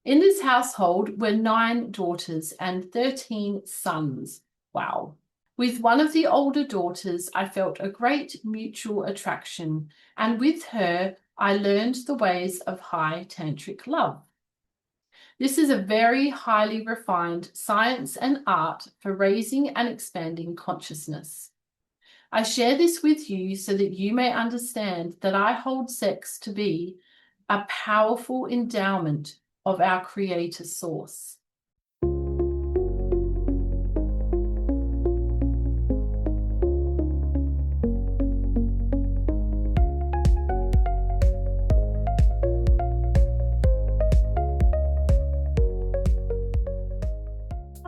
In this household were 9 daughters and 13 sons. Wow. With one of the older daughters, I felt a great mutual attraction, and with her, I learned the ways of high tantric love. This is a very highly refined science and art for raising and expanding consciousness. I share this with you so that you may understand that I hold sex to be a powerful endowment of our Creator Source.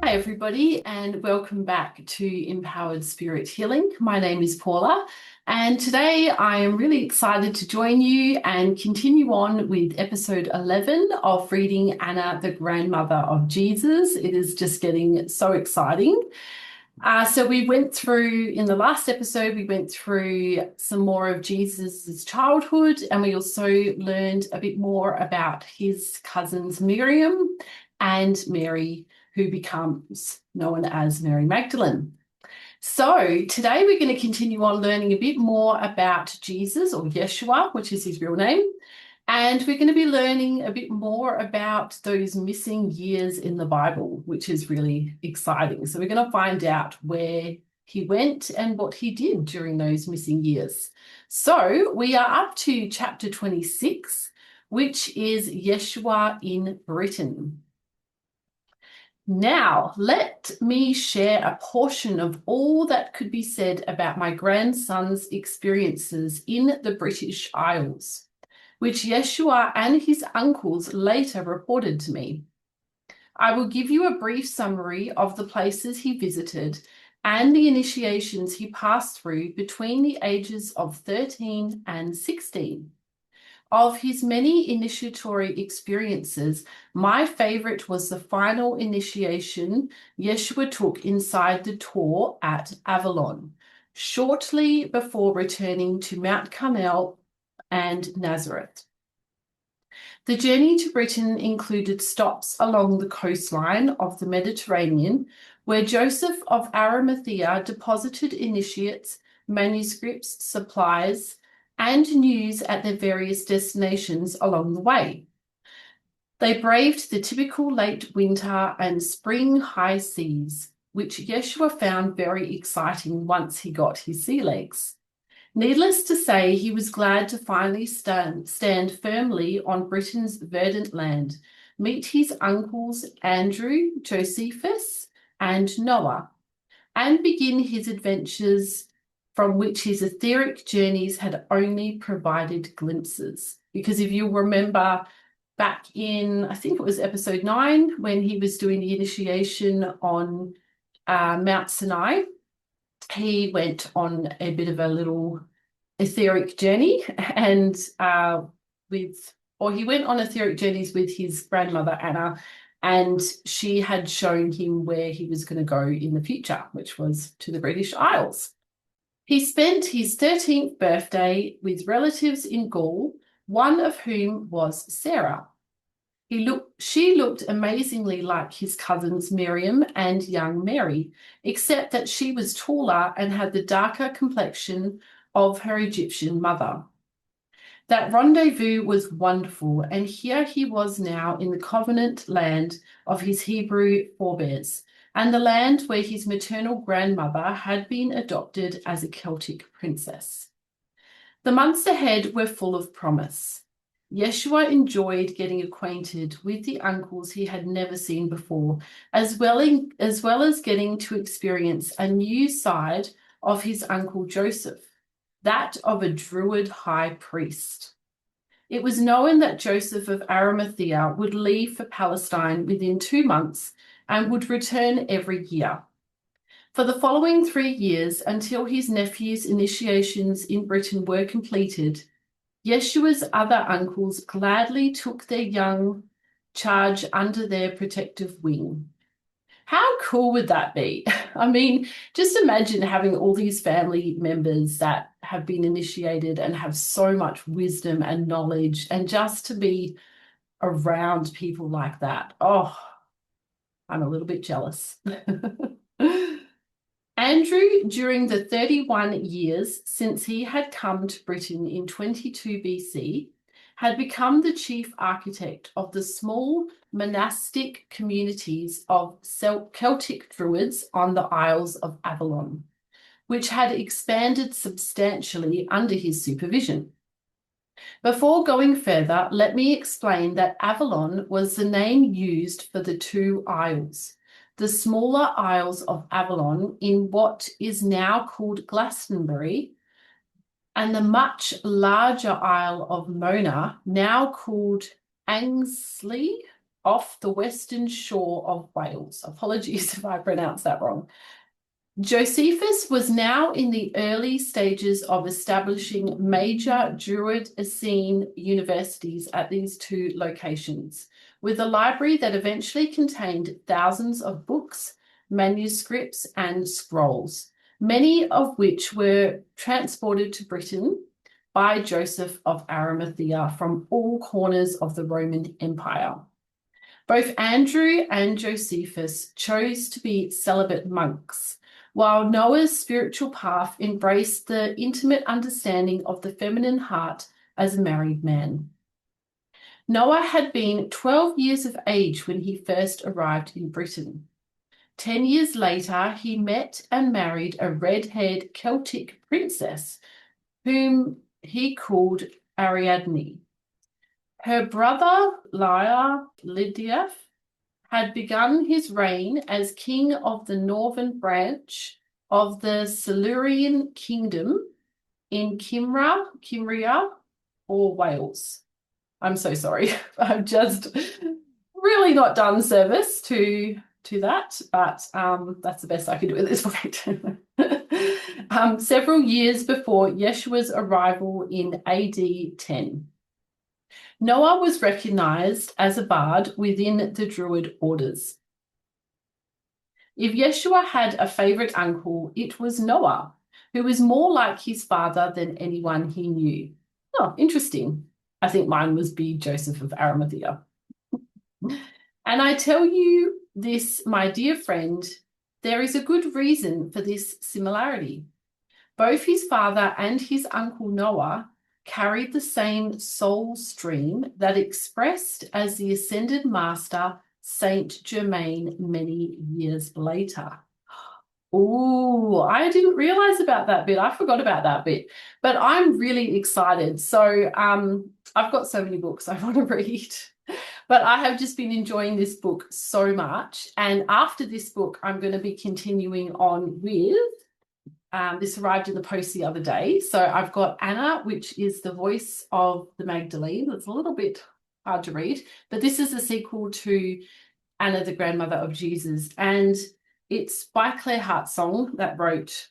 Hi, everybody, and welcome back to Empowered Spirit Healing. My name is Paula, and today I am really excited to join you and continue on with episode 11 of reading Anna, the grandmother of Jesus. It is just getting so exciting. So we went through, in the last episode, we went through some more of Jesus's childhood, and we also learned a bit more about his cousins Miriam and Mary, who becomes known as Mary Magdalene. So today we're going to continue on learning a bit more about Jesus, or Yeshua, which is his real name. And we're going to be learning a bit more about those missing years in the Bible, which is really exciting. So we're going to find out where he went and what he did during those missing years. So we are up to chapter 26, which is Yeshua in Britain. Now, let me share a portion of all that could be said about my grandson's experiences in the British Isles, which Yeshua and his uncles later reported to me. I will give you a brief summary of the places he visited and the initiations he passed through between the ages of 13 and 16. Of his many initiatory experiences, my favorite was the final initiation Yeshua took inside the Tor at Avalon, shortly before returning to Mount Carmel and Nazareth. The journey to Britain included stops along the coastline of the Mediterranean, where Joseph of Arimathea deposited initiates, manuscripts, supplies, and news at their various destinations along the way. They braved the typical late winter and spring high seas, which Yeshua found very exciting once he got his sea legs. Needless to say, he was glad to finally stand firmly on Britain's verdant land, meet his uncles Andrew, Josephus, and Noah, and begin his adventures from which his etheric journeys had only provided glimpses. Because if you remember back in, I think it was episode 9, when he was doing the initiation on Mount Sinai, he went on a bit of a little etheric journey and he went on etheric journeys with his grandmother Anna, and she had shown him where he was going to go in the future, which was to the British Isles. He spent his 13th birthday with relatives in Gaul, one of whom was Sarah. She looked amazingly like his cousins Miriam and young Mary, except that she was taller and had the darker complexion of her Egyptian mother. That rendezvous was wonderful, and here he was now in the covenant land of his Hebrew forebears, and the land where his maternal grandmother had been adopted as a Celtic princess. The months ahead were full of promise. Yeshua enjoyed getting acquainted with the uncles he had never seen before, as well as getting to experience a new side of his uncle Joseph, that of a Druid high priest. It was known that Joseph of Arimathea would leave for Palestine within 2 months and would return every year. For the following 3 years, until his nephew's initiations in Britain were completed, Yeshua's other uncles gladly took their young charge under their protective wing. How cool would that be? I mean, just imagine having all these family members that have been initiated and have so much wisdom and knowledge, and just to be around people like that. Oh, I'm a little bit jealous. Andrew, during the 31 years since he had come to Britain in 22 BC, had become the chief architect of the small monastic communities of Celtic Druids on the Isles of Avalon, which had expanded substantially under his supervision. Before going further, let me explain that Avalon was the name used for the two isles. The smaller Isles of Avalon in what is now called Glastonbury, and the much larger Isle of Mona, now called Angsley, off the western shore of Wales. Apologies if I pronounced that wrong. Josephus was now in the early stages of establishing major Druid Essene universities at these two locations, with a library that eventually contained thousands of books, manuscripts, and scrolls, many of which were transported to Britain by Joseph of Arimathea from all corners of the Roman Empire. Both Andrew and Josephus chose to be celibate monks, while Noah's spiritual path embraced the intimate understanding of the feminine heart as a married man. Noah had been 12 years of age when he first arrived in Britain. 10 years later, he met and married a red-haired Celtic princess, whom he called Ariadne. Her brother, Lydia, had begun his reign as king of the northern branch of the Silurian kingdom in Cymria, or Wales. I'm so sorry. I've just really not done service to that, but that's the best I could do at this point. Several years before Yeshua's arrival in AD 10. Noah was recognized as a bard within the Druid orders. If Yeshua had a favorite uncle, it was Noah, who was more like his father than anyone he knew. Oh, interesting. I think mine was be Joseph of Arimathea. And I tell you this, my dear friend, there is a good reason for this similarity. Both his father and his uncle Noah carried the same soul stream that expressed as the ascended master Saint Germain many years later. Oh, I didn't realize about that bit. I forgot about that bit, but I'm really excited. So I've got so many books I want to read, but I have just been enjoying this book so much. And after this book, I'm going to be continuing on with this arrived in the post the other day. So I've got Anna, which is the voice of the Magdalene. It's a little bit hard to read, but this is a sequel to Anna, the grandmother of Jesus. And it's by Claire Hartsong that wrote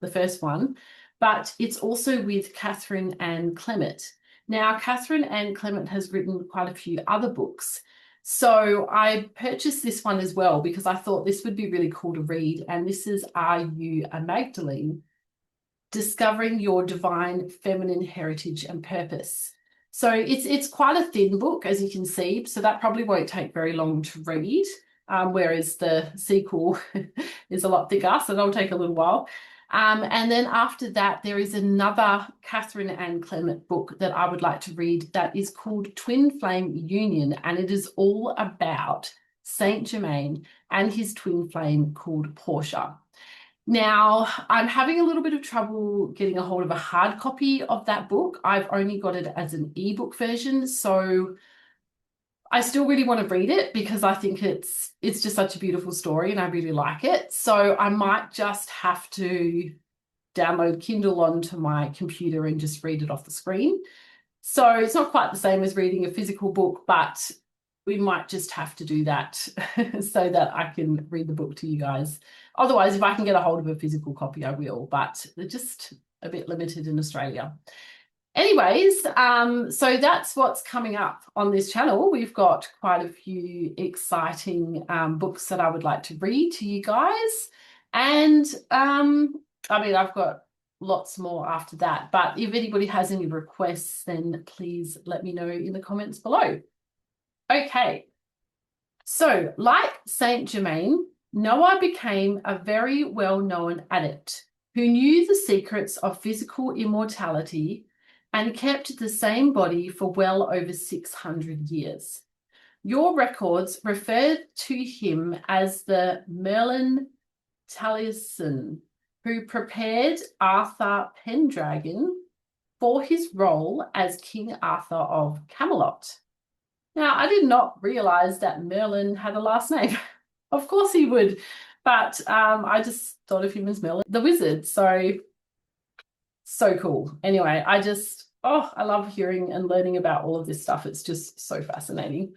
the first one, but it's also with Catherine Ann Clement. Now, Catherine Ann Clement has written quite a few other books. So I purchased this one as well because I thought this would be really cool to read. And this is Are You a Magdalene? Discovering Your Divine Feminine Heritage and Purpose. So it's quite a thin book, as you can see, so that probably won't take very long to read, whereas the sequel is a lot thicker, so that'll take a little while. And then after that, there is another Catherine Ann Clement book that I would like to read that is called Twin Flame Union, and it is all about Saint Germain and his twin flame called Portia. Now, I'm having a little bit of trouble getting a hold of a hard copy of that book. I've only got it as an ebook version, so I still really want to read it because I think it's just such a beautiful story and I really like it. So I might just have to download Kindle onto my computer and just read it off the screen. So it's not quite the same as reading a physical book, but we might just have to do that so that I can read the book to you guys. Otherwise, if I can get a hold of a physical copy, I will, but they're just a bit limited in Australia. Anyways, so that's what's coming up on this channel. We've got quite a few exciting books that I would like to read to you guys. And I mean, I've got lots more after that, but if anybody has any requests, then please let me know in the comments below. Okay, so like Saint Germain, Noah became a very well-known adept who knew the secrets of physical immortality and kept the same body for well over 600 years. Your records refer to him as the Merlin Taliesin, who prepared Arthur Pendragon for his role as King Arthur of Camelot. Now, I did not realize that Merlin had a last name. Of course he would, but I just thought of him as Merlin the wizard. So cool. Anyway, I love hearing and learning about all of this stuff. It's just so fascinating.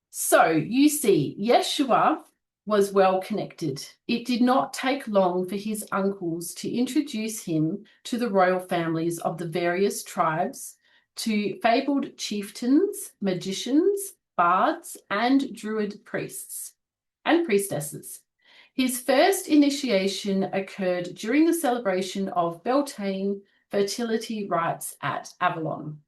So you see, Yeshua was well connected. It did not take long for his uncles to introduce him to the royal families of the various tribes, to fabled chieftains, magicians, bards, and druid priests and priestesses. His first initiation occurred during the celebration of Beltane fertility rites at Avalon.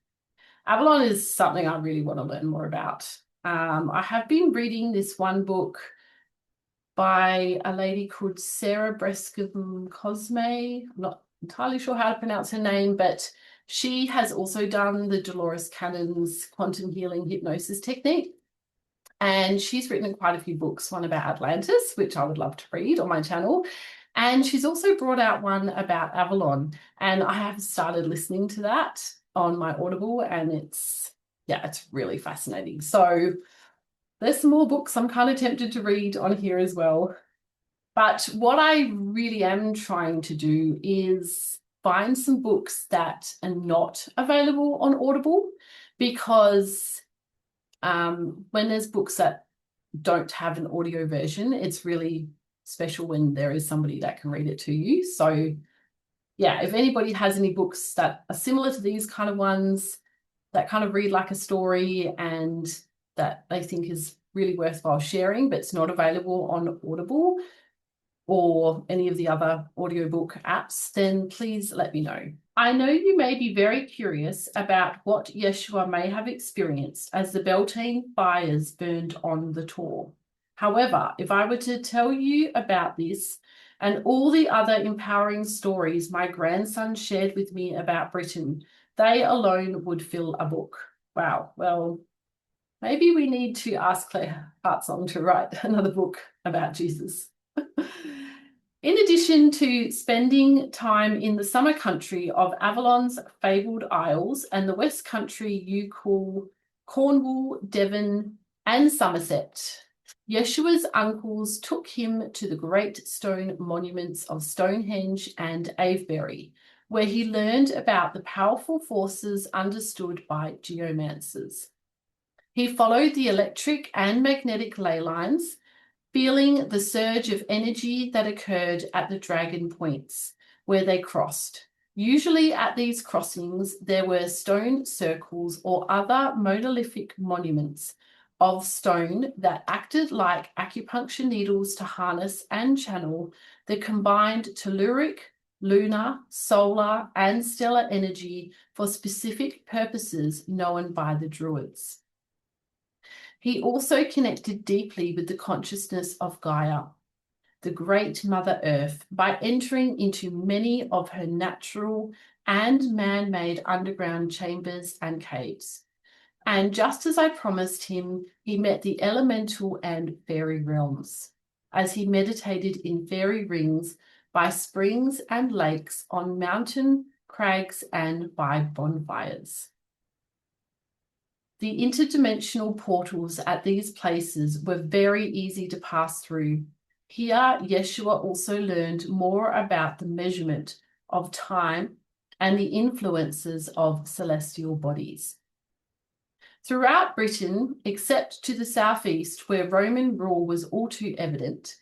Avalon is something I really want to learn more about. I have been reading this one book by a lady called Sarah Brescombe Cosme. I'm not entirely sure how to pronounce her name, but she has also done the Dolores Cannon's quantum healing hypnosis technique. And she's written quite a few books, one about Atlantis, which I would love to read on my channel. And she's also brought out one about Avalon. And I have started listening to that on my Audible, and it's really fascinating. So there's some more books I'm kind of tempted to read on here as well. But what I really am trying to do is find some books that are not available on Audible, because when there's books that don't have an audio version, it's really special when there is somebody that can read it to you. So yeah, if anybody has any books that are similar to these kind of ones, that kind of read like a story and that they think is really worthwhile sharing, but it's not available on Audible or any of the other audiobook apps, then please let me know. I know you may be very curious about what Yeshua may have experienced as the Beltane fires burned on the tour. However, if I were to tell you about this and all the other empowering stories my grandson shared with me about Britain, they alone would fill a book. Wow, well, maybe we need to ask Claire Hartsong to write another book about Jesus. In addition to spending time in the summer country of Avalon's fabled isles and the west country you call Cornwall, Devon, and Somerset, Yeshua's uncles took him to the great stone monuments of Stonehenge and Avebury, where he learned about the powerful forces understood by geomancers. He followed the electric and magnetic ley lines, feeling the surge of energy that occurred at the dragon points where they crossed. Usually at these crossings, there were stone circles or other monolithic monuments of stone that acted like acupuncture needles to harness and channel the combined telluric, lunar, solar, and stellar energy for specific purposes known by the Druids. He also connected deeply with the consciousness of Gaia, the great Mother Earth, by entering into many of her natural and man-made underground chambers and caves. And just as I promised him, he met the elemental and fairy realms as he meditated in fairy rings by springs and lakes, on mountain crags, and by bonfires. The interdimensional portals at these places were very easy to pass through. Here, Yeshua also learned more about the measurement of time and the influences of celestial bodies. Throughout Britain, except to the southeast, where Roman rule was all too evident,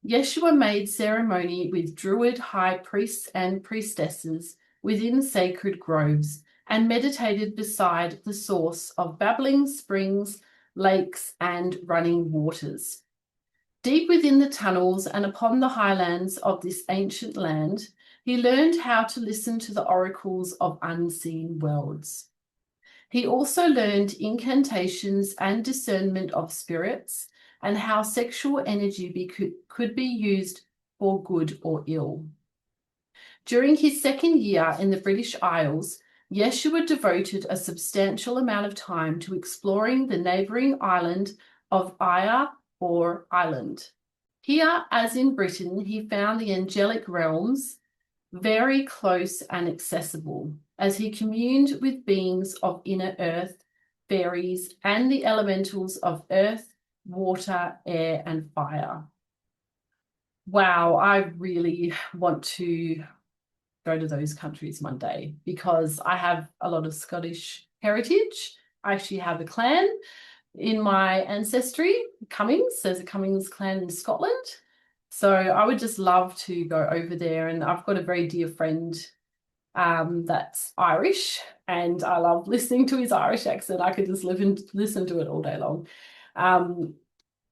Yeshua made ceremony with Druid high priests and priestesses within sacred groves, and meditated beside the source of babbling springs, lakes, and running waters. Deep within the tunnels and upon the highlands of this ancient land, he learned how to listen to the oracles of unseen worlds. He also learned incantations and discernment of spirits and how sexual energy could be used for good or ill. During his second year in the British Isles, Yeshua devoted a substantial amount of time to exploring the neighbouring island of Aya or Island. Here, as in Britain, he found the angelic realms very close and accessible as he communed with beings of inner earth, fairies, and the elementals of earth, water, air, and fire. Wow, I really want to go to those countries one day because I have a lot of Scottish heritage. I actually have a clan in my ancestry, Cummings. There's a Cummings clan in Scotland. So I would just love to go over there. And I've got a very dear friend that's Irish, and I love listening to his Irish accent. I could just listen to it all day long.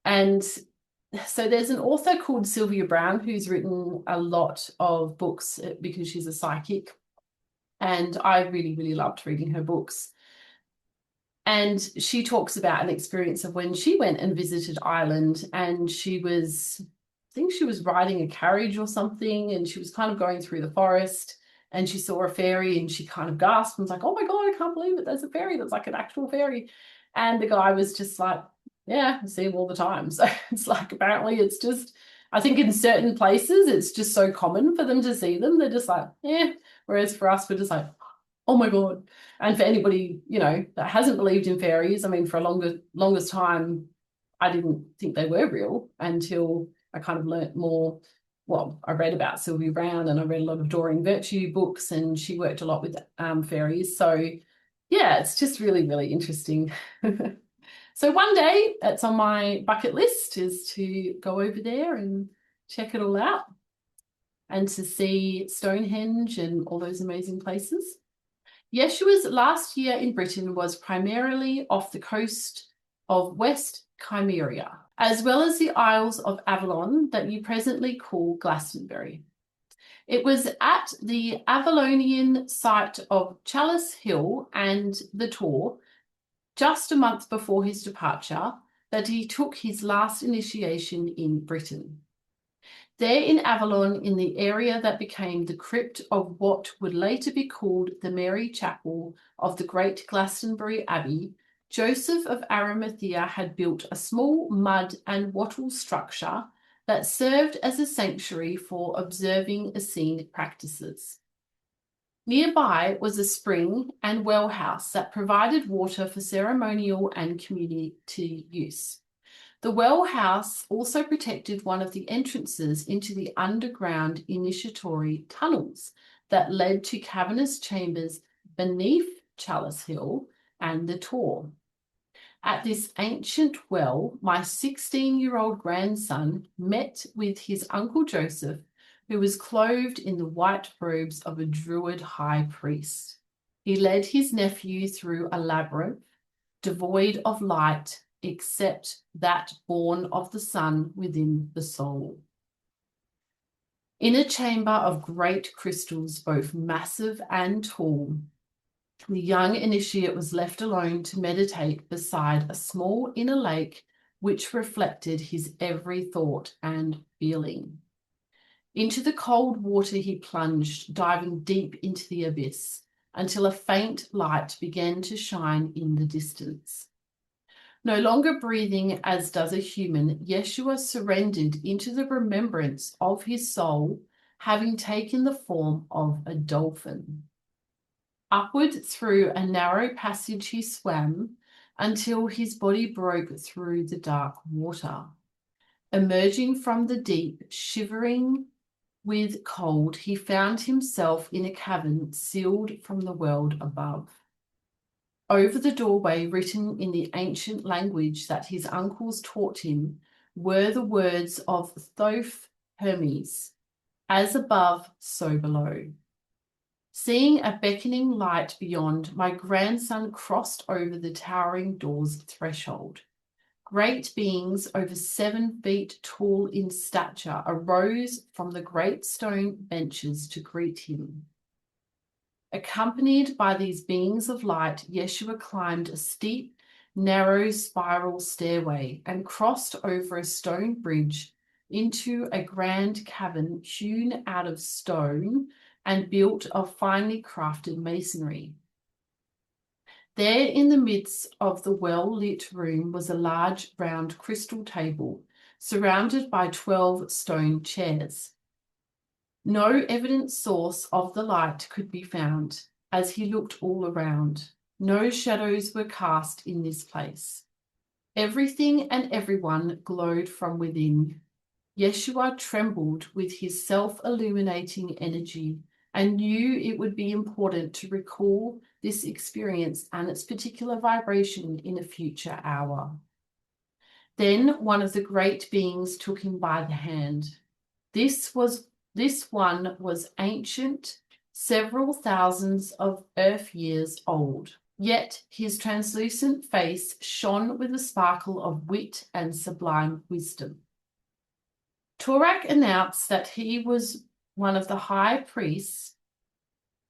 And so there's an author called Sylvia Browne who's written a lot of books because she's a psychic. And I really, really loved reading her books. And she talks about an experience of when she went and visited Ireland, and I think she was riding a carriage or something, and she was kind of going through the forest and she saw a fairy and she kind of gasped and was like, oh my God, I can't believe it. There's a fairy that's like an actual fairy. And the guy was just like, yeah, I see them all the time. So it's like, apparently it's just, I think in certain places, it's just so common for them to see them. They're just like, yeah. Whereas for us, we're just like, oh my God. And for anybody, that hasn't believed in fairies, I mean, for longest time, I didn't think they were real until I kind of learnt more. Well, I read about Sylvia Browne and I read a lot of Doreen Virtue books, and she worked a lot with fairies. So yeah, it's just really, really interesting. So one day that's on my bucket list is to go over there and check it all out and to see Stonehenge and all those amazing places. Yeshua's last year in Britain was primarily off the coast of West Chimeria, as well as the Isles of Avalon that you presently call Glastonbury. It was at the Avalonian site of Chalice Hill and the Tor, just a month before his departure, that he took his last initiation in Britain. There in Avalon, in the area that became the crypt of what would later be called the Mary Chapel of the great Glastonbury Abbey, Joseph of Arimathea had built a small mud and wattle structure that served as a sanctuary for observing Essene practices. Nearby was a spring and well house that provided water for ceremonial and community use. The well house also protected one of the entrances into the underground initiatory tunnels that led to cavernous chambers beneath Chalice Hill and the Tor. At this ancient well, my 16-year-old grandson met with his uncle Joseph, who was clothed in the white robes of a Druid high priest. He led his nephew through a labyrinth, devoid of light, except that born of the sun within the soul. In a chamber of great crystals, both massive and tall, the young initiate was left alone to meditate beside a small inner lake which reflected his every thought and feeling. Into the cold water he plunged, diving deep into the abyss, until a faint light began to shine in the distance. No longer breathing as does a human, Yeshua surrendered into the remembrance of his soul, having taken the form of a dolphin. Upward through a narrow passage he swam until his body broke through the dark water. Emerging from the deep, shivering with cold, he found himself in a cavern sealed from the world above. Over the doorway, written in the ancient language that his uncles taught him, were the words of Thoth Hermes, as above, so below. Seeing a beckoning light beyond, my grandson crossed over the towering door's threshold. Great beings over 7 feet tall in stature arose from the great stone benches to greet him. Accompanied by these beings of light, Yeshua climbed a steep, narrow spiral stairway and crossed over a stone bridge into a grand cavern hewn out of stone and built of finely crafted masonry. There in the midst of the well-lit room was a large round crystal table surrounded by 12 stone chairs. No evident source of the light could be found as he looked all around. No shadows were cast in this place. Everything and everyone glowed from within. Yeshua trembled with his self-illuminating energy and knew it would be important to recall this experience and its particular vibration in a future hour. Then one of the great beings took him by the hand. This one was ancient, several thousands of earth years old, yet his translucent face shone with a sparkle of wit and sublime wisdom. Torak announced that he was one of the high priests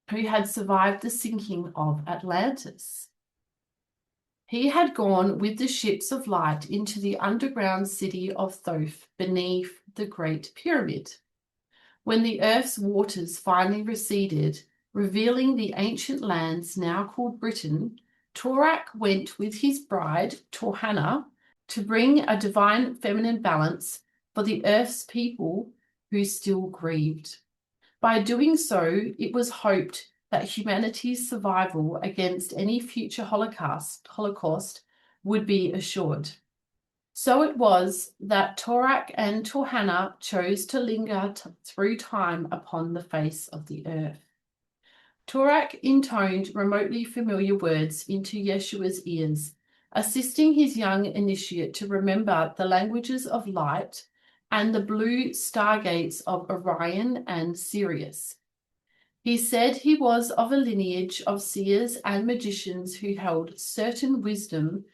who had survived the sinking of Atlantis. He had gone with the ships of light into the underground city of Thoth beneath the Great Pyramid. When the earth's waters finally receded, revealing the ancient lands now called Britain, Torak went with his bride, Torhana, to bring a divine feminine balance for the earth's people who still grieved. By doing so, it was hoped that humanity's survival against any future Holocaust would be assured. So it was that Torak and Torhana chose to linger through time upon the face of the earth. Torak intoned remotely familiar words into Yeshua's ears, assisting his young initiate to remember the languages of light and the blue stargates of Orion and Sirius. He said he was of a lineage of seers and magicians who held certain wisdom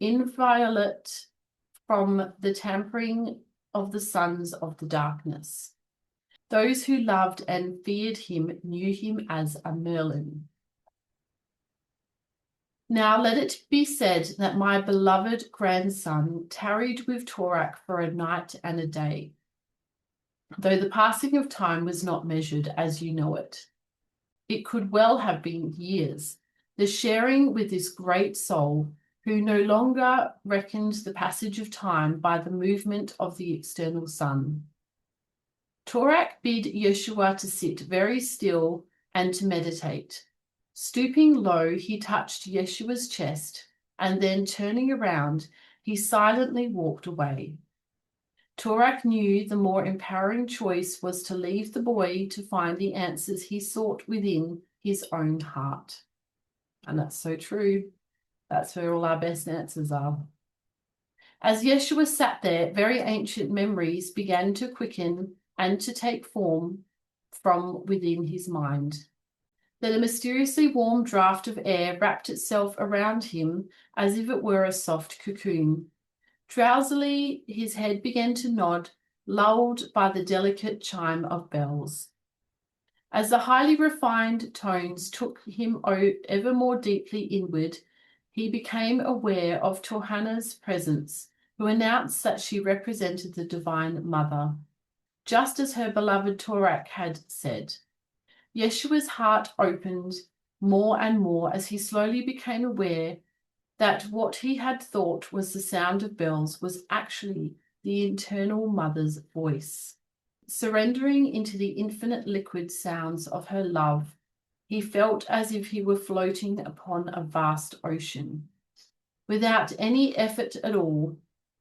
inviolate from the tampering of the sons of the darkness. Those who loved and feared him knew him as a Merlin. Now let it be said that my beloved grandson tarried with Torak for a night and a day, though the passing of time was not measured as you know it. It could well have been years, the sharing with this great soul who no longer reckoned the passage of time by the movement of the external sun. Torak bid Yeshua to sit very still and to meditate. Stooping low, he touched Yeshua's chest, and then turning around, he silently walked away. Torak knew the more empowering choice was to leave the boy to find the answers he sought within his own heart. And that's so true. That's where all our best answers are. As Yeshua sat there, very ancient memories began to quicken and to take form from within his mind. Then a mysteriously warm draught of air wrapped itself around him as if it were a soft cocoon. Drowsily, his head began to nod, lulled by the delicate chime of bells. As the highly refined tones took him ever more deeply inward, he became aware of Torhana's presence, who announced that she represented the Divine Mother, just as her beloved Torak had said. Yeshua's heart opened more and more as he slowly became aware that what he had thought was the sound of bells was actually the eternal mother's voice. Surrendering into the infinite liquid sounds of her love, he felt as if he were floating upon a vast ocean. Without any effort at all,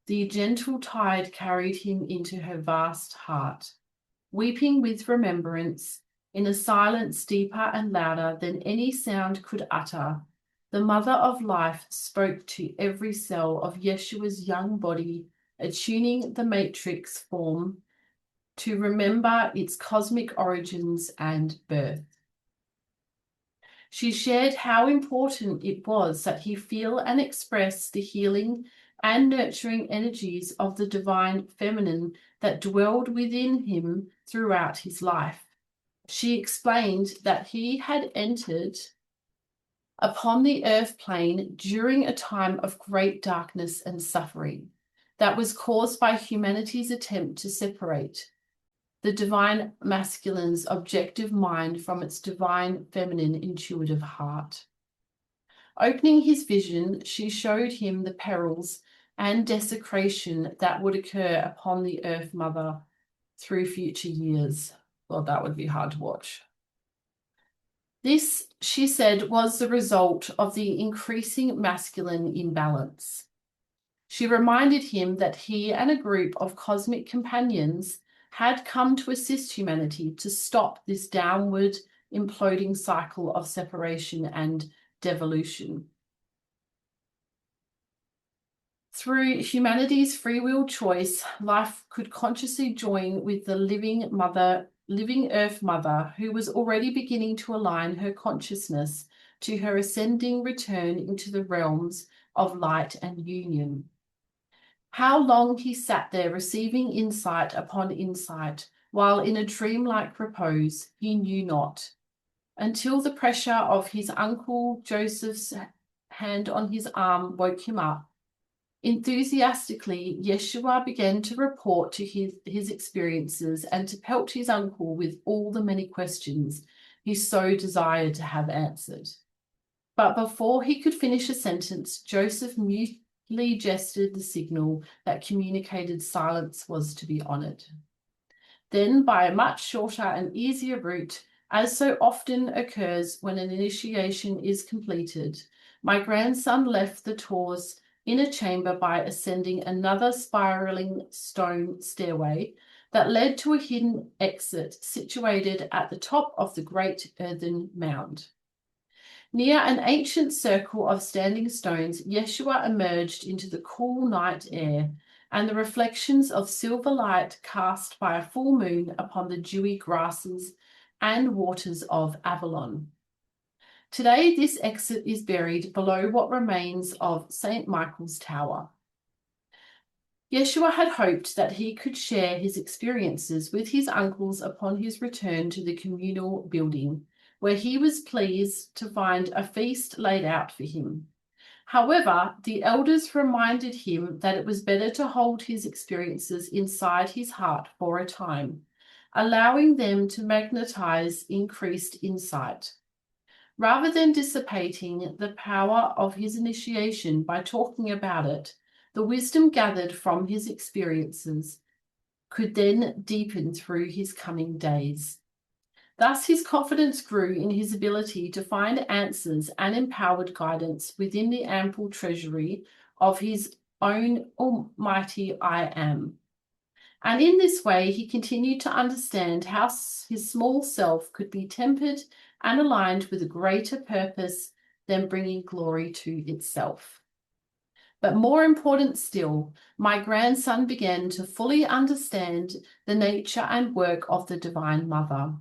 the gentle tide carried him into her vast heart. Weeping with remembrance, in a silence deeper and louder than any sound could utter, the Mother of Life spoke to every cell of Yeshua's young body, attuning the matrix form to remember its cosmic origins and birth. She shared how important it was that he feel and express the healing and nurturing energies of the divine feminine that dwelled within him throughout his life. she explained that he had entered upon the earth plane during a time of great darkness and suffering that was caused by humanity's attempt to separate the divine masculine's objective mind from its divine feminine intuitive heart. Opening his vision, she showed him the perils and desecration that would occur upon the Earth Mother through future years. Well, that would be hard to watch. This, she said, was the result of the increasing masculine imbalance. She reminded him that he and a group of cosmic companions had come to assist humanity to stop this downward imploding cycle of separation and devolution. Through humanity's free will choice, life could consciously join with the living Earth Mother, who was already beginning to align her consciousness to her ascending return into the realms of light and union. How long he sat there receiving insight upon insight, while in a dreamlike repose, he knew not, until the pressure of his uncle Joseph's hand on his arm woke him up. Enthusiastically, Yeshua began to report to his experiences and to pelt his uncle with all the many questions he so desired to have answered. But before he could finish a sentence, Joseph mutely gestured the signal that communicated silence was to be honored. Then, by a much shorter and easier route, as so often occurs when an initiation is completed, my grandson left the Taur's inner chamber by ascending another spiraling stone stairway that led to a hidden exit situated at the top of the great earthen mound. Near an ancient circle of standing stones, Yeshua emerged into the cool night air and the reflections of silver light cast by a full moon upon the dewy grasses and waters of Avalon. Today, this exit is buried below what remains of St. Michael's Tower. Yeshua had hoped that he could share his experiences with his uncles upon his return to the communal building, where he was pleased to find a feast laid out for him. However, the elders reminded him that it was better to hold his experiences inside his heart for a time, allowing them to magnetize increased insight. Rather than dissipating the power of his initiation by talking about it, the wisdom gathered from his experiences could then deepen through his coming days. Thus, his confidence grew in his ability to find answers and empowered guidance within the ample treasury of his own almighty I Am. And in this way, he continued to understand how his small self could be tempered and aligned with a greater purpose than bringing glory to itself. But more important still, my grandson began to fully understand the nature and work of the Divine Mother,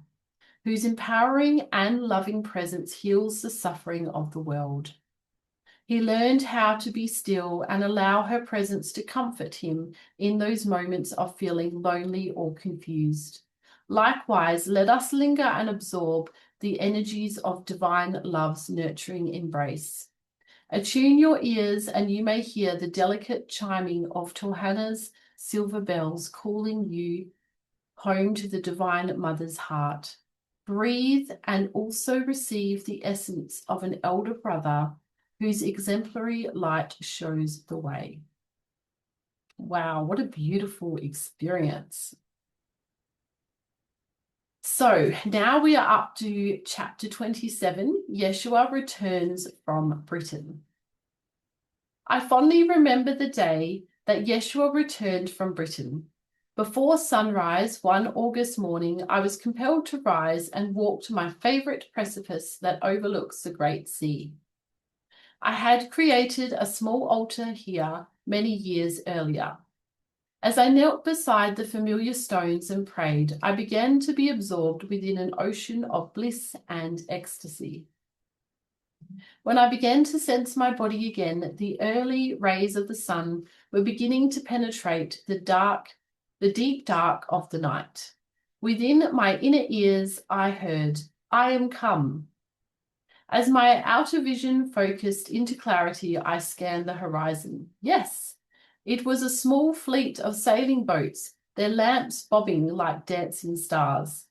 whose empowering and loving presence heals the suffering of the world. He learned how to be still and allow her presence to comfort him in those moments of feeling lonely or confused. Likewise, let us linger and absorb the energies of divine love's nurturing embrace. Attune your ears and you may hear the delicate chiming of Tohana's silver bells calling you home to the Divine Mother's heart. Breathe and also receive the essence of an elder brother whose exemplary light shows the way. Wow, what a beautiful experience. So now we are up to chapter 27, Yeshua returns from Britain. I fondly remember the day that Yeshua returned from Britain. Before sunrise, one August morning, I was compelled to rise and walk to my favourite precipice that overlooks the great sea. I had created a small altar here many years earlier. As I knelt beside the familiar stones and prayed, I began to be absorbed within an ocean of bliss and ecstasy. When I began to sense my body again, the early rays of the sun were beginning to penetrate the deep dark of the night. Within my inner ears, I heard, I am come. As my outer vision focused into clarity, I scanned the horizon. Yes, it was a small fleet of sailing boats, their lamps bobbing like dancing stars.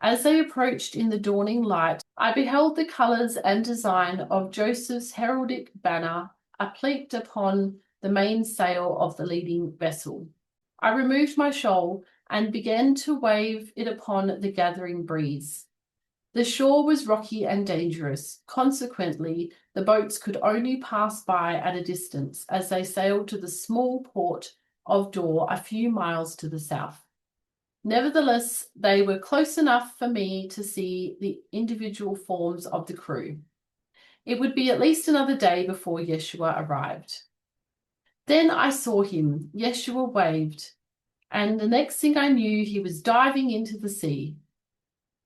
As they approached in the dawning light, I beheld the colours and design of Joseph's heraldic banner appliqued upon the mainsail of the leading vessel. I removed my shawl and began to wave it upon the gathering breeze. The shore was rocky and dangerous. Consequently, the boats could only pass by at a distance as they sailed to the small port of Dor a few miles to the south. Nevertheless, they were close enough for me to see the individual forms of the crew. It would be at least another day before Yeshua arrived. Then I saw him. Yeshua waved, and the next thing I knew, he was diving into the sea.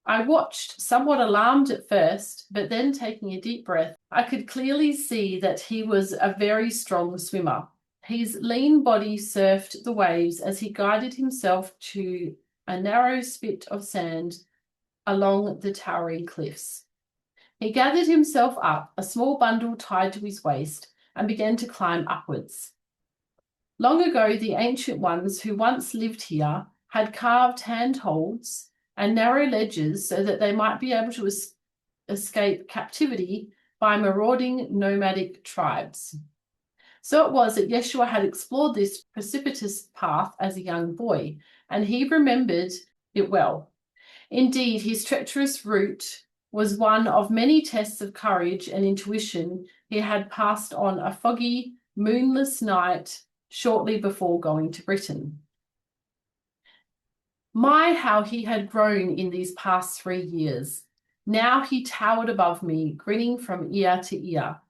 I watched, somewhat alarmed at first, but then taking a deep breath, I could clearly see that he was a very strong swimmer. His lean body surfed the waves as he guided himself to a narrow spit of sand along the towering cliffs. He gathered himself up, a small bundle tied to his waist, and began to climb upwards. Long ago, the ancient ones who once lived here had carved handholds and narrow ledges so that they might be able to escape captivity by marauding nomadic tribes. So it was that Yeshua had explored this precipitous path as a young boy, and he remembered it well. Indeed, his treacherous route was one of many tests of courage and intuition he had passed on a foggy, moonless night shortly before going to Britain. My, how he had grown in these past 3 years. Now he towered above me, grinning from ear to ear.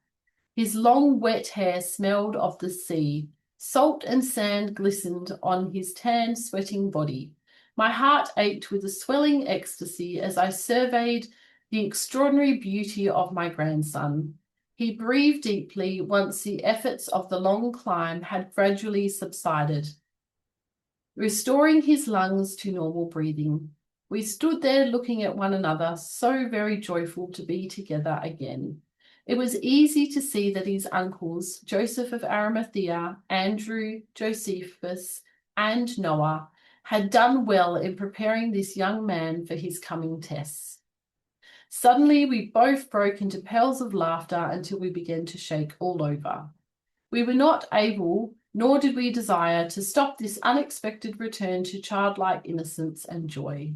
His long, wet hair smelled of the sea. Salt and sand glistened on his tanned, sweating body. My heart ached with a swelling ecstasy as I surveyed the extraordinary beauty of my grandson. He breathed deeply once the efforts of the long climb had gradually subsided, restoring his lungs to normal breathing. We stood there looking at one another, so very joyful to be together again. It was easy to see that his uncles, Joseph of Arimathea, Andrew, Josephus, and Noah, had done well in preparing this young man for his coming tests. Suddenly, we both broke into peals of laughter until we began to shake all over. We were not able, nor did we desire, to stop this unexpected return to childlike innocence and joy.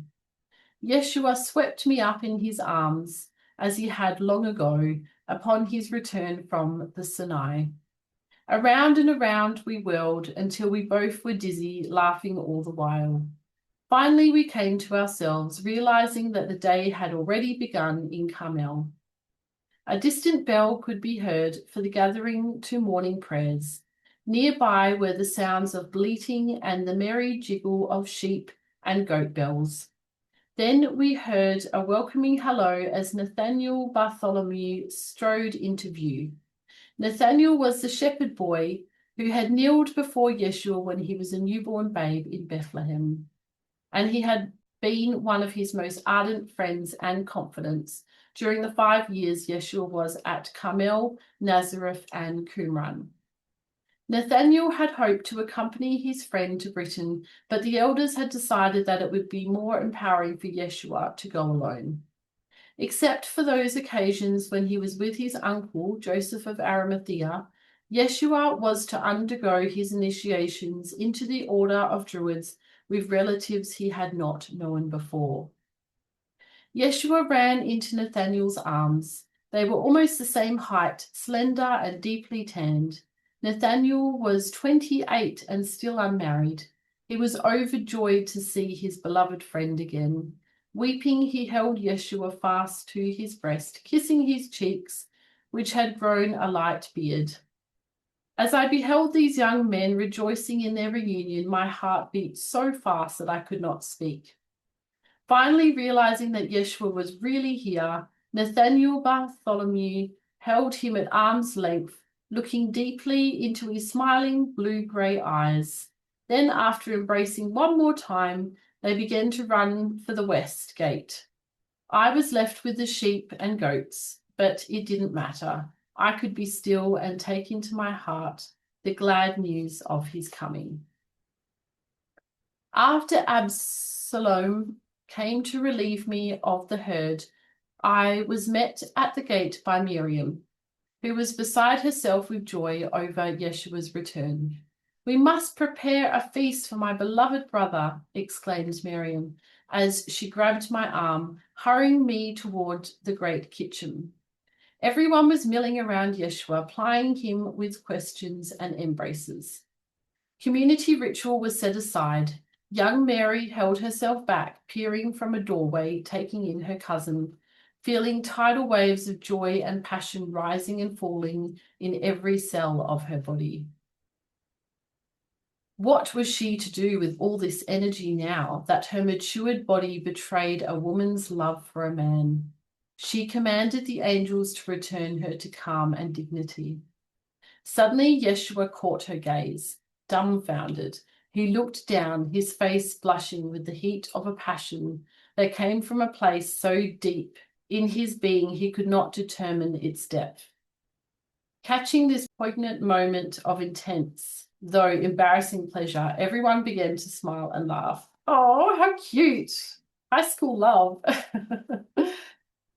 Yeshua swept me up in his arms, as he had long ago, upon his return from the Sinai. Around and around we whirled until we both were dizzy, laughing all the while. Finally, we came to ourselves, realizing that the day had already begun in Carmel. A distant bell could be heard for the gathering to morning prayers. Nearby were the sounds of bleating and the merry jiggle of sheep and goat bells. Then we heard a welcoming hello as Nathaniel Bartholomew strode into view. Nathaniel was the shepherd boy who had kneeled before Yeshua when he was a newborn babe in Bethlehem, and he had been one of his most ardent friends and confidants during the 5 years Yeshua was at Carmel, Nazareth, and Qumran. Nathaniel had hoped to accompany his friend to Britain, but the elders had decided that it would be more empowering for Yeshua to go alone. Except for those occasions when he was with his uncle, Joseph of Arimathea, Yeshua was to undergo his initiations into the order of Druids with relatives he had not known before. Yeshua ran into Nathanael's arms. They were almost the same height, slender and deeply tanned. Nathanael was 28 and still unmarried. He was overjoyed to see his beloved friend again. Weeping, he held Yeshua fast to his breast, kissing his cheeks, which had grown a light beard. As I beheld these young men rejoicing in their reunion, my heart beat so fast that I could not speak. Finally, realizing that Yeshua was really here, Nathaniel Bartholomew held him at arm's length, looking deeply into his smiling blue-grey eyes. Then, after embracing one more time, They began to run for the west gate. I was left with the sheep and goats, but it didn't matter. I could be still and take into my heart the glad news of his coming. After Absalom came to relieve me of the herd, I was met at the gate by Miriam, who was beside herself with joy over Yeshua's return. "We must prepare a feast for my beloved brother," exclaimed Miriam, as she grabbed my arm, hurrying me toward the great kitchen. Everyone was milling around Yeshua, plying him with questions and embraces. Community ritual was set aside. Young Mary held herself back, peering from a doorway, taking in her cousin, feeling tidal waves of joy and passion rising and falling in every cell of her body. What was she to do with all this energy now that her matured body betrayed a woman's love for a man? She commanded the angels to return her to calm and dignity. Suddenly, Yeshua caught her gaze. Dumbfounded, he looked down, his face blushing with the heat of a passion that came from a place so deep in his being he could not determine its depth. Catching this poignant moment of intense, though embarrassing pleasure, everyone began to smile and laugh. Oh, how cute! High school love.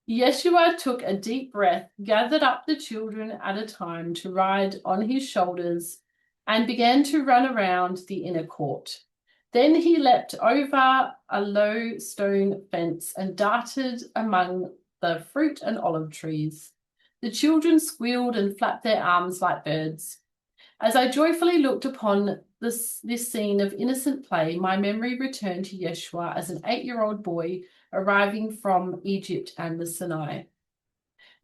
Yeshua took a deep breath, gathered up the children at a time to ride on his shoulders, and began to run around the inner court. Then he leapt over a low stone fence and darted among the fruit and olive trees. The children squealed and flapped their arms like birds. As I joyfully looked upon this scene of innocent play, my memory returned to Yeshua as an 8-year-old boy arriving from Egypt and the Sinai.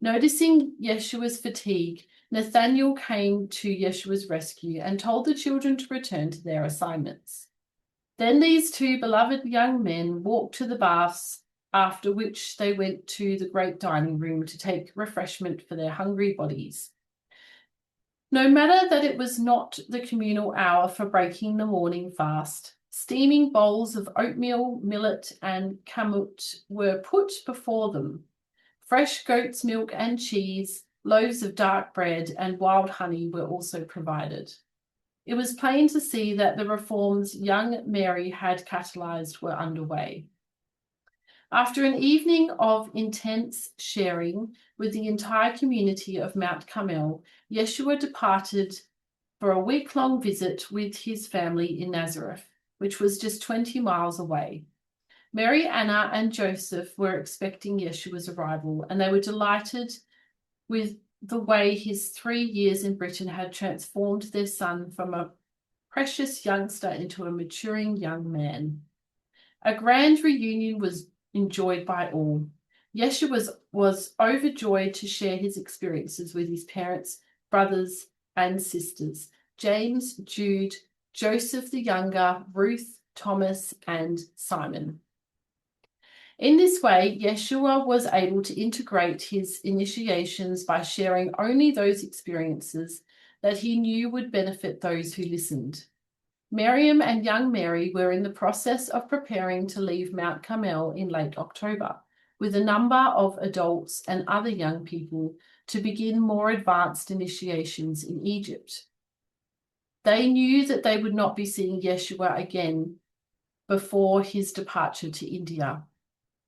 Noticing Yeshua's fatigue, Nathanael came to Yeshua's rescue and told the children to return to their assignments. Then these two beloved young men walked to the baths, after which they went to the great dining room to take refreshment for their hungry bodies. No matter that it was not the communal hour for breaking the morning fast, steaming bowls of oatmeal, millet, and kamut were put before them. Fresh goat's milk and cheese, loaves of dark bread, and wild honey were also provided. It was plain to see that the reforms young Mary had catalyzed were underway. After an evening of intense sharing with the entire community of Mount Carmel, Yeshua departed for a week-long visit with his family in Nazareth, which was just 20 miles away. Mary, Anna, and Joseph were expecting Yeshua's arrival, and they were delighted with the way his 3 years in Britain had transformed their son from a precious youngster into a maturing young man. A grand reunion was enjoyed by all. Yeshua was overjoyed to share his experiences with his parents, brothers, and sisters, James, Jude, Joseph the younger, Ruth, Thomas, and Simon. In this way, Yeshua was able to integrate his initiations by sharing only those experiences that he knew would benefit those who listened. Miriam and young Mary were in the process of preparing to leave Mount Carmel in late October, with a number of adults and other young people to begin more advanced initiations in Egypt. They knew that they would not be seeing Yeshua again before his departure to India.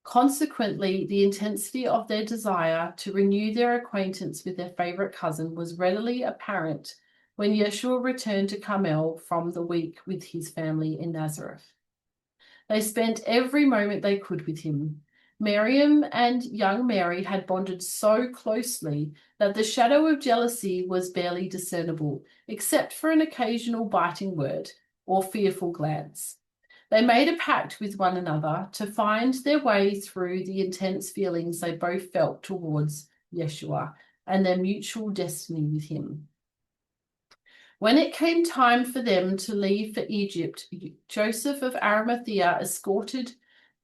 Consequently, the intensity of their desire to renew their acquaintance with their favorite cousin was readily apparent when Yeshua returned to Carmel from the week with his family in Nazareth. They spent every moment they could with him. Miriam and young Mary had bonded so closely that the shadow of jealousy was barely discernible, except for an occasional biting word or fearful glance. They made a pact with one another to find their way through the intense feelings they both felt towards Yeshua and their mutual destiny with him. When it came time for them to leave for Egypt, Joseph of Arimathea escorted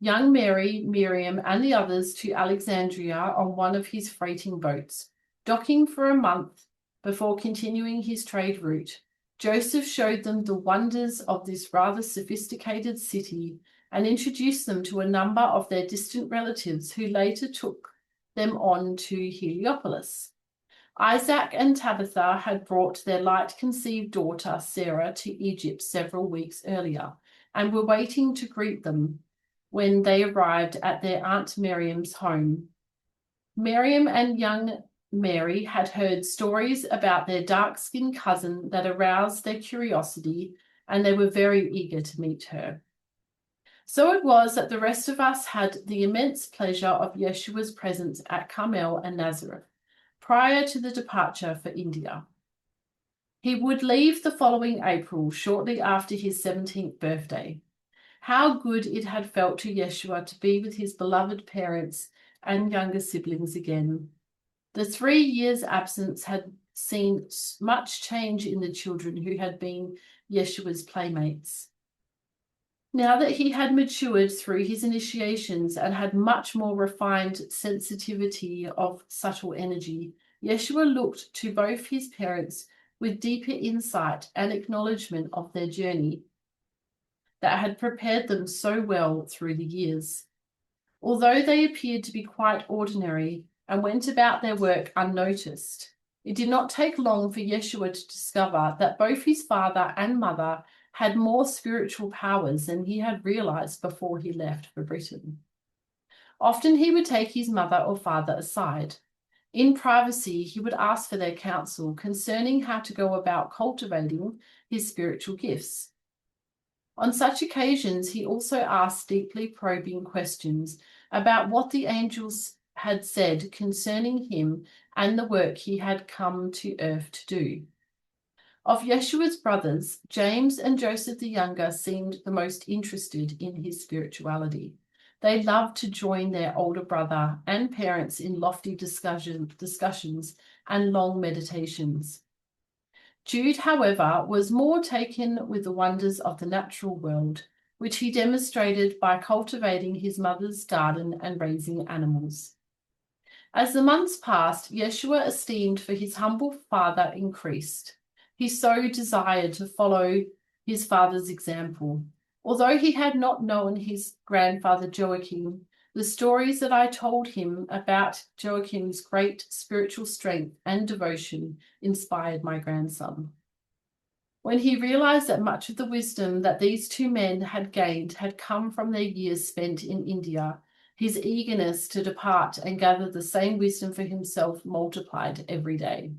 young Mary, Miriam, and the others to Alexandria on one of his freighting boats. Docking for a month before continuing his trade route, Joseph showed them the wonders of this rather sophisticated city and introduced them to a number of their distant relatives who later took them on to Heliopolis. Isaac and Tabitha had brought their light-conceived daughter Sarah to Egypt several weeks earlier and were waiting to greet them when they arrived at their Aunt Miriam's home. Miriam and young Mary had heard stories about their dark-skinned cousin that aroused their curiosity, and they were very eager to meet her. So it was that the rest of us had the immense pleasure of Yeshua's presence at Carmel and Nazareth prior to the departure for India. He would leave the following April, shortly after his 17th birthday. How good it had felt to Yeshua to be with his beloved parents and younger siblings again. The 3 years' absence had seen much change in the children who had been Yeshua's playmates. Now that he had matured through his initiations and had much more refined sensitivity of subtle energy, Yeshua looked to both his parents with deeper insight and acknowledgement of their journey that had prepared them so well through the years. Although they appeared to be quite ordinary and went about their work unnoticed, it did not take long for Yeshua to discover that both his father and mother had more spiritual powers than he had realized before he left for Britain. Often he would take his mother or father aside. In privacy, he would ask for their counsel concerning how to go about cultivating his spiritual gifts. On such occasions, he also asked deeply probing questions about what the angels had said concerning him and the work he had come to earth to do. Of Yeshua's brothers, James and Joseph the younger seemed the most interested in his spirituality. They loved to join their older brother and parents in lofty discussions and long meditations. Jude, however, was more taken with the wonders of the natural world, which he demonstrated by cultivating his mother's garden and raising animals. As the months passed, Yeshua, esteemed for his humble father, increased. He so desired to follow his father's example. Although he had not known his grandfather Joachim, the stories that I told him about Joachim's great spiritual strength and devotion inspired my grandson. When he realized that much of the wisdom that these two men had gained had come from their years spent in India, his eagerness to depart and gather the same wisdom for himself multiplied every day.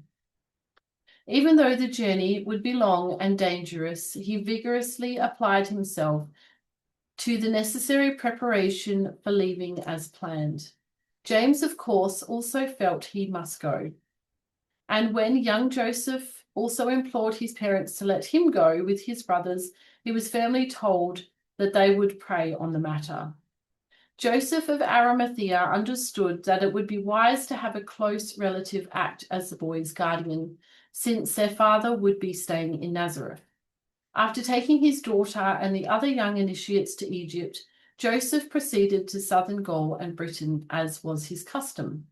Even though the journey would be long and dangerous, he vigorously applied himself to the necessary preparation for leaving as planned. James, of course, also felt he must go. And when young Joseph also implored his parents to let him go with his brothers, he was firmly told that they would pray on the matter. Joseph of Arimathea understood that it would be wise to have a close relative act as the boys' guardian, since their father would be staying in Nazareth. After taking his daughter and the other young initiates to Egypt, Joseph proceeded to southern Gaul and Britain, as was his custom.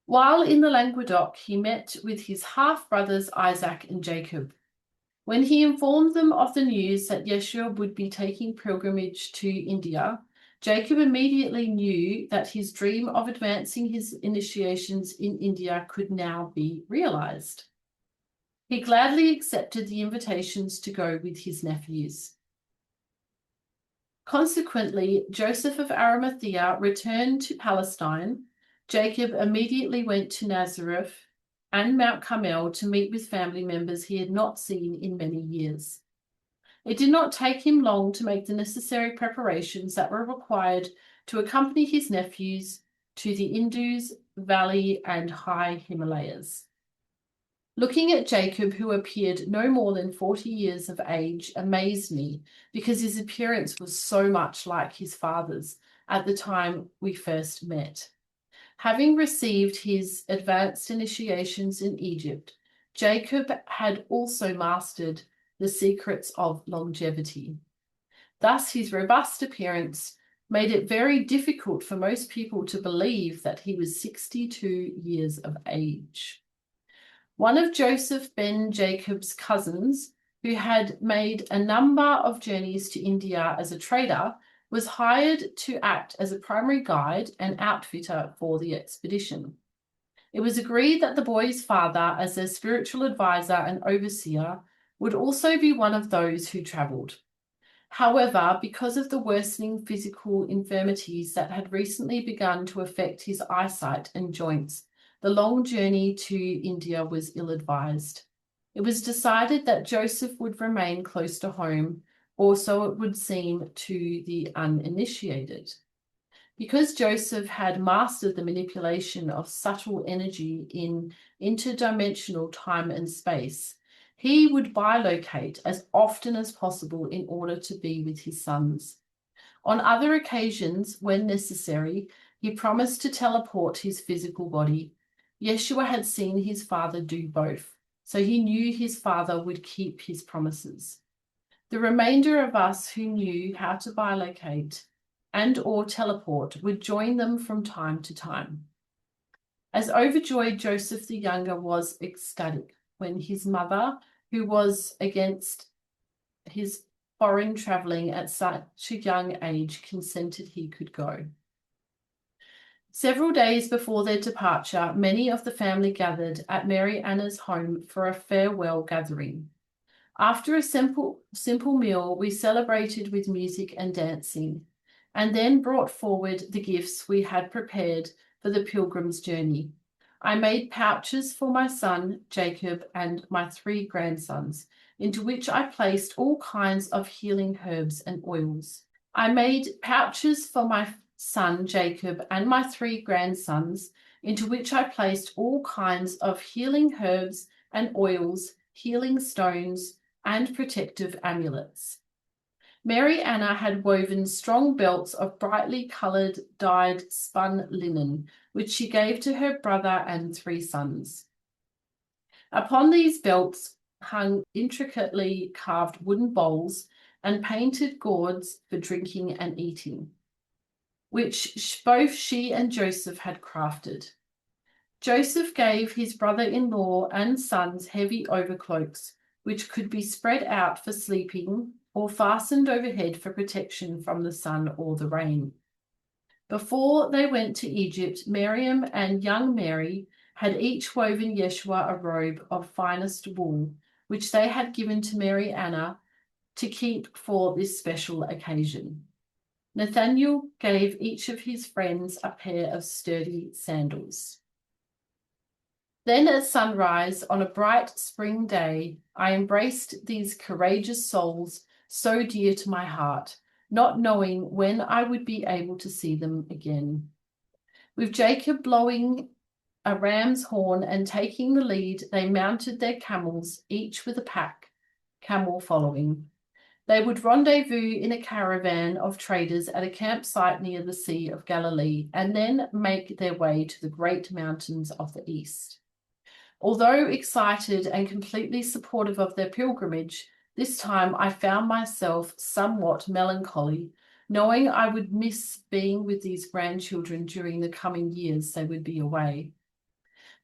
While in the Languedoc, he met with his half-brothers Isaac and Jacob. When he informed them of the news that Yeshua would be taking pilgrimage to India, Jacob immediately knew that his dream of advancing his initiations in India could now be realized. He gladly accepted the invitations to go with his nephews. Consequently, Joseph of Arimathea returned to Palestine. Jacob immediately went to Nazareth and Mount Carmel to meet with family members he had not seen in many years. It did not take him long to make the necessary preparations that were required to accompany his nephews to the Indus Valley and high Himalayas. Looking at Jacob, who appeared no more than 40 years of age, amazed me because his appearance was so much like his father's at the time we first met. Having received his advanced initiations in Egypt, Jacob had also mastered the secrets of longevity. Thus, his robust appearance made it very difficult for most people to believe that he was 62 years of age. One of Joseph ben Jacob's cousins, who had made a number of journeys to India as a trader, was hired to act as a primary guide and outfitter for the expedition. It was agreed that the boys' father, as their spiritual advisor and overseer, would also be one of those who travelled. However, because of the worsening physical infirmities that had recently begun to affect his eyesight and joints, the long journey to India was ill-advised. It was decided that Joseph would remain close to home, or so it would seem to the uninitiated. Because Joseph had mastered the manipulation of subtle energy in interdimensional time and space, he would bilocate as often as possible in order to be with his sons. On other occasions, when necessary, he promised to teleport his physical body. Yeshua had seen his father do both, so he knew his father would keep his promises. The remainder of us who knew how to bilocate and or teleport would join them from time to time. As overjoyed Joseph the Younger was ecstatic when his mother, who was against his foreign travelling at such a young age, consented he could go. Several days before their departure, many of the family gathered at Mary Anna's home for a farewell gathering. After a simple meal, we celebrated with music and dancing, and then brought forward the gifts we had prepared for the pilgrim's journey. I made pouches for my son, Jacob, and my 3 grandsons, into which I placed all kinds of healing herbs and oils. I made pouches for my son, Jacob, and my 3 grandsons, into which I placed all kinds of healing herbs and oils, healing stones, and protective amulets. Mary Anna had woven strong belts of brightly coloured dyed spun linen, which she gave to her brother and 3 sons. Upon these belts hung intricately carved wooden bowls and painted gourds for drinking and eating, which both she and Joseph had crafted. Joseph gave his brother-in-law and sons heavy overcloaks, which could be spread out for sleeping or fastened overhead for protection from the sun or the rain. Before they went to Egypt, Miriam and young Mary had each woven Yeshua a robe of finest wool, which they had given to Mary Anna to keep for this special occasion. Nathaniel gave each of his friends a pair of sturdy sandals. Then at sunrise on a bright spring day, I embraced these courageous souls so dear to my heart, not knowing when I would be able to see them again. With Jacob blowing a ram's horn and taking the lead, they mounted their camels, each with a pack camel following. They would rendezvous in a caravan of traders at a campsite near the Sea of Galilee, and then make their way to the great mountains of the east. Although excited and completely supportive of their pilgrimage, this time I found myself somewhat melancholy, knowing I would miss being with these grandchildren during the coming years they would be away.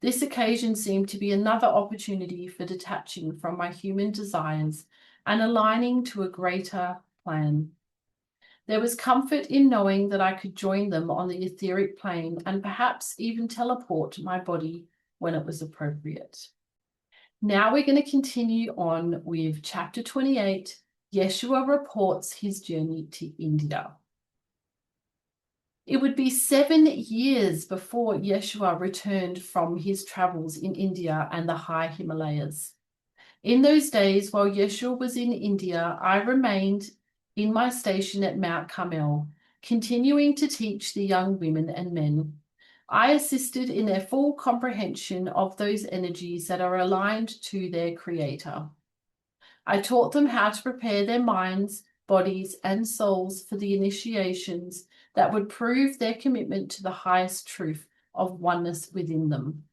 This occasion seemed to be another opportunity for detaching from my human desires and aligning to a greater plan. There was comfort in knowing that I could join them on the etheric plane and perhaps even teleport my body when it was appropriate. Now we're going to continue on with chapter 28. Yeshua reports his journey to India. It would be 7 years before Yeshua returned from his travels in India and the high Himalayas. In those days, while Yeshua was in India, I remained in my station at Mount Carmel, continuing to teach the young women and men. I assisted in their full comprehension of those energies that are aligned to their Creator. I taught them how to prepare their minds, bodies, and souls for the initiations that would prove their commitment to the highest truth of oneness within them.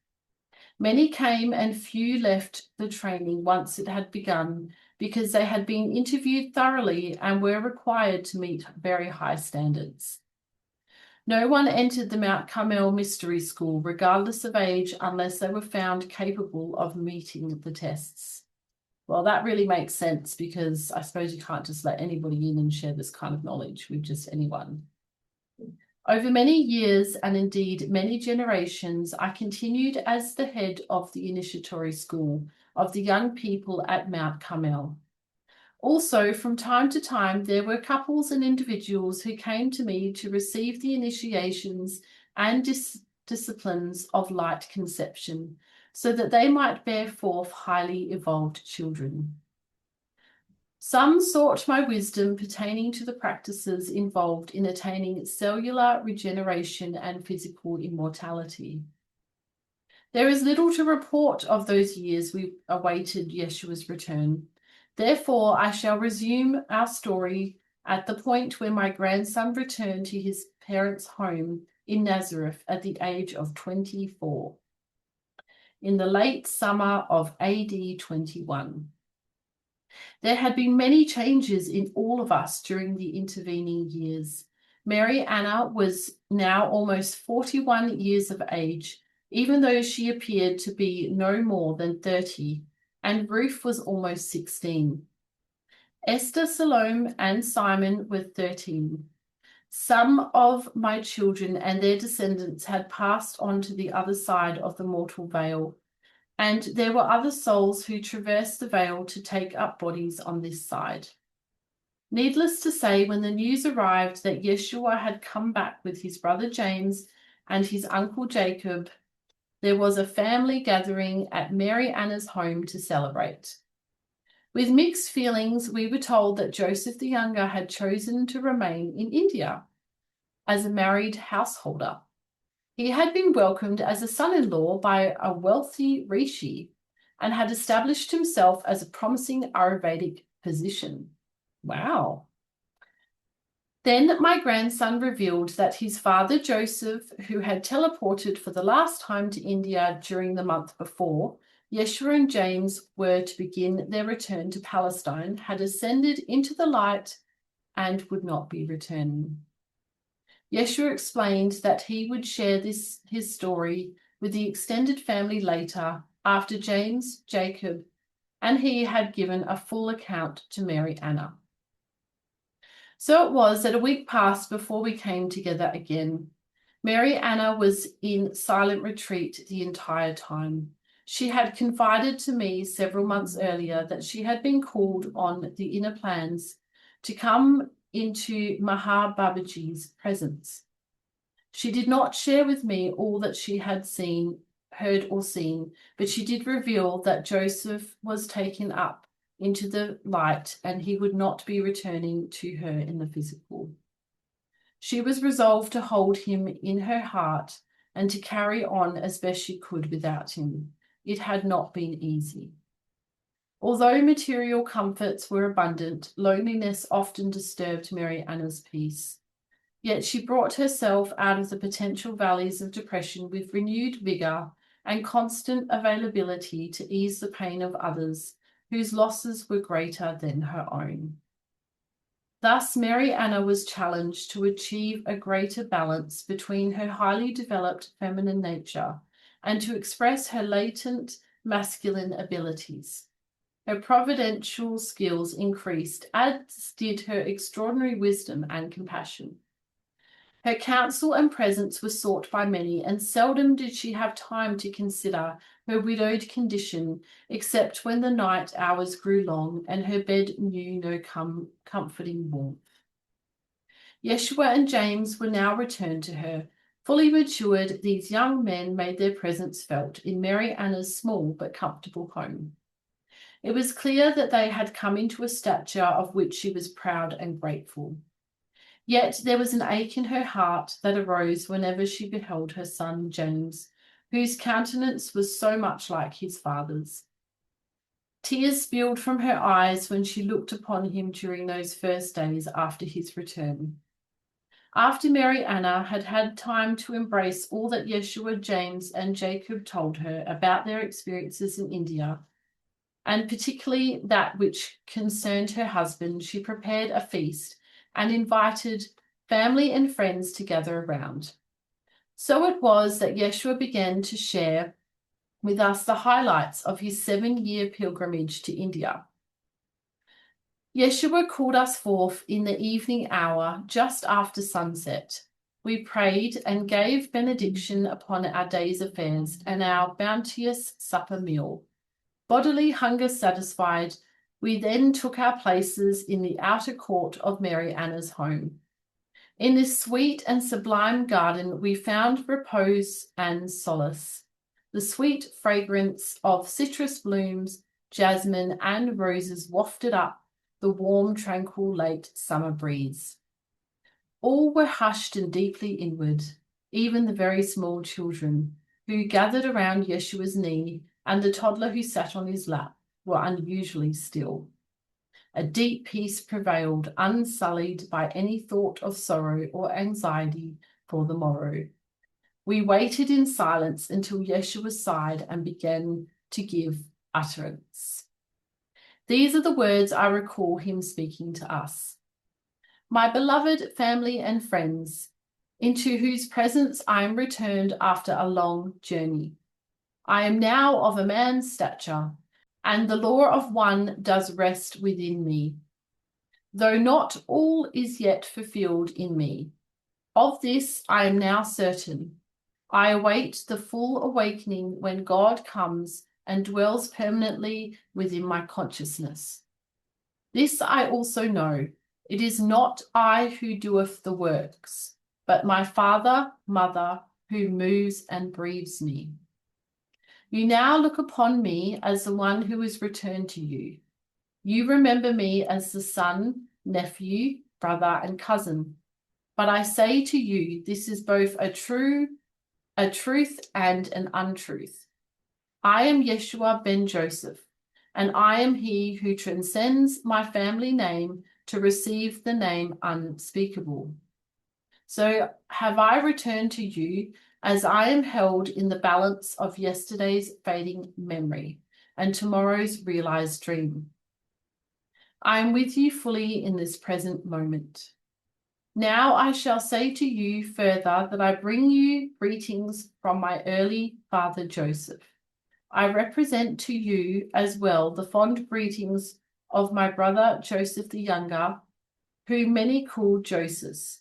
Many came and few left the training once it had begun because they had been interviewed thoroughly and were required to meet very high standards. No one entered the Mount Carmel Mystery School, regardless of age, unless they were found capable of meeting the tests. Well, that really makes sense, because I suppose you can't just let anybody in and share this kind of knowledge with just anyone. Over many years, and indeed many generations, I continued as the head of the initiatory school of the young people at Mount Carmel. Also, from time to time, there were couples and individuals who came to me to receive the initiations and disciplines of light conception, so that they might bear forth highly evolved children. Some sought my wisdom pertaining to the practices involved in attaining cellular regeneration and physical immortality. There is little to report of those years we awaited Yeshua's return. Therefore, I shall resume our story at the point where my grandson returned to his parents' home in Nazareth at the age of 24, in the late summer of AD 21. There had been many changes in all of us during the intervening years. Mary Anna was now almost 41 years of age, even though she appeared to be no more than 30, and Ruth was almost 16. Esther, Salome, and Simon were 13. Some of my children and their descendants had passed on to the other side of the mortal veil, and there were other souls who traversed the veil to take up bodies on this side. Needless to say, when the news arrived that Yeshua had come back with his brother James and his uncle Jacob, there was a family gathering at Mary Anna's home to celebrate. With mixed feelings, we were told that Joseph the Younger had chosen to remain in India as a married householder. He had been welcomed as a son-in-law by a wealthy rishi and had established himself as a promising Ayurvedic physician. Wow. Then my grandson revealed that his father Joseph, who had teleported for the last time to India during the month before Yeshua and James were to begin their return to Palestine, had ascended into the light and would not be returning. Yeshua explained that he would share his story with the extended family later, after James, Jacob, and he had given a full account to Mary Anna. So it was that a week passed before we came together again. Mary Anna was in silent retreat the entire time. She had confided to me several months earlier that she had been called on the inner plans to come into Mahar Babaji's presence. She did not share with me all that she had heard or seen, but she did reveal that Joseph was taken up into the light and he would not be returning to her in the physical. She was resolved to hold him in her heart and to carry on as best she could without him. It had not been easy. Although material comforts were abundant, loneliness often disturbed Mary Anna's peace. Yet she brought herself out of the potential valleys of depression with renewed vigour and constant availability to ease the pain of others whose losses were greater than her own. Thus, Mary Anna was challenged to achieve a greater balance between her highly developed feminine nature and to express her latent masculine abilities. Her providential skills increased, as did her extraordinary wisdom and compassion. Her counsel and presence were sought by many, and seldom did she have time to consider her widowed condition, except when the night hours grew long and her bed knew no comforting warmth. Yeshua and James were now returned to her. Fully matured, these young men made their presence felt in Mary Anna's small but comfortable home. It was clear that they had come into a stature of which she was proud and grateful. Yet there was an ache in her heart that arose whenever she beheld her son James, whose countenance was so much like his father's. Tears spilled from her eyes when she looked upon him during those first days after his return. After Mary Anna had had time to embrace all that Yeshua, James, and Jacob told her about their experiences in India, and particularly that which concerned her husband, she prepared a feast and invited family and friends to gather around. So it was that Yeshua began to share with us the highlights of his 7-year pilgrimage to India. Yeshua called us forth in the evening hour just after sunset. We prayed and gave benediction upon our day's affairs and our bounteous supper meal. Bodily hunger satisfied, we then took our places in the outer court of Mary Anna's home. In this sweet and sublime garden we found repose and solace. The sweet fragrance of citrus blooms, jasmine, and roses wafted up the warm, tranquil late summer breeze. All were hushed and deeply inward, even the very small children, who gathered around Yeshua's knee, and the toddler who sat on his lap were unusually still. A deep peace prevailed, unsullied by any thought of sorrow or anxiety for the morrow. We waited in silence until Yeshua sighed and began to give utterance. These are the words I recall him speaking to us. My beloved family and friends, into whose presence I am returned after a long journey. I am now of a man's stature, and the law of one does rest within me, though not all is yet fulfilled in me. Of this I am now certain. I await the full awakening when God comes and dwells permanently within my consciousness. This I also know, it is not I who doeth the works, but my Father, Mother, who moves and breathes me. You now look upon me as the one who is returned to you. You remember me as the son, nephew, brother, and cousin. But I say to you, this is both a truth and an untruth. I am Yeshua ben Joseph, and I am he who transcends my family name to receive the name unspeakable. So have I returned to you as I am held in the balance of yesterday's fading memory and tomorrow's realized dream. I am with you fully in this present moment. Now I shall say to you further that I bring you greetings from my early father Joseph. I represent to you as well the fond greetings of my brother Joseph the Younger, whom many call Joseph,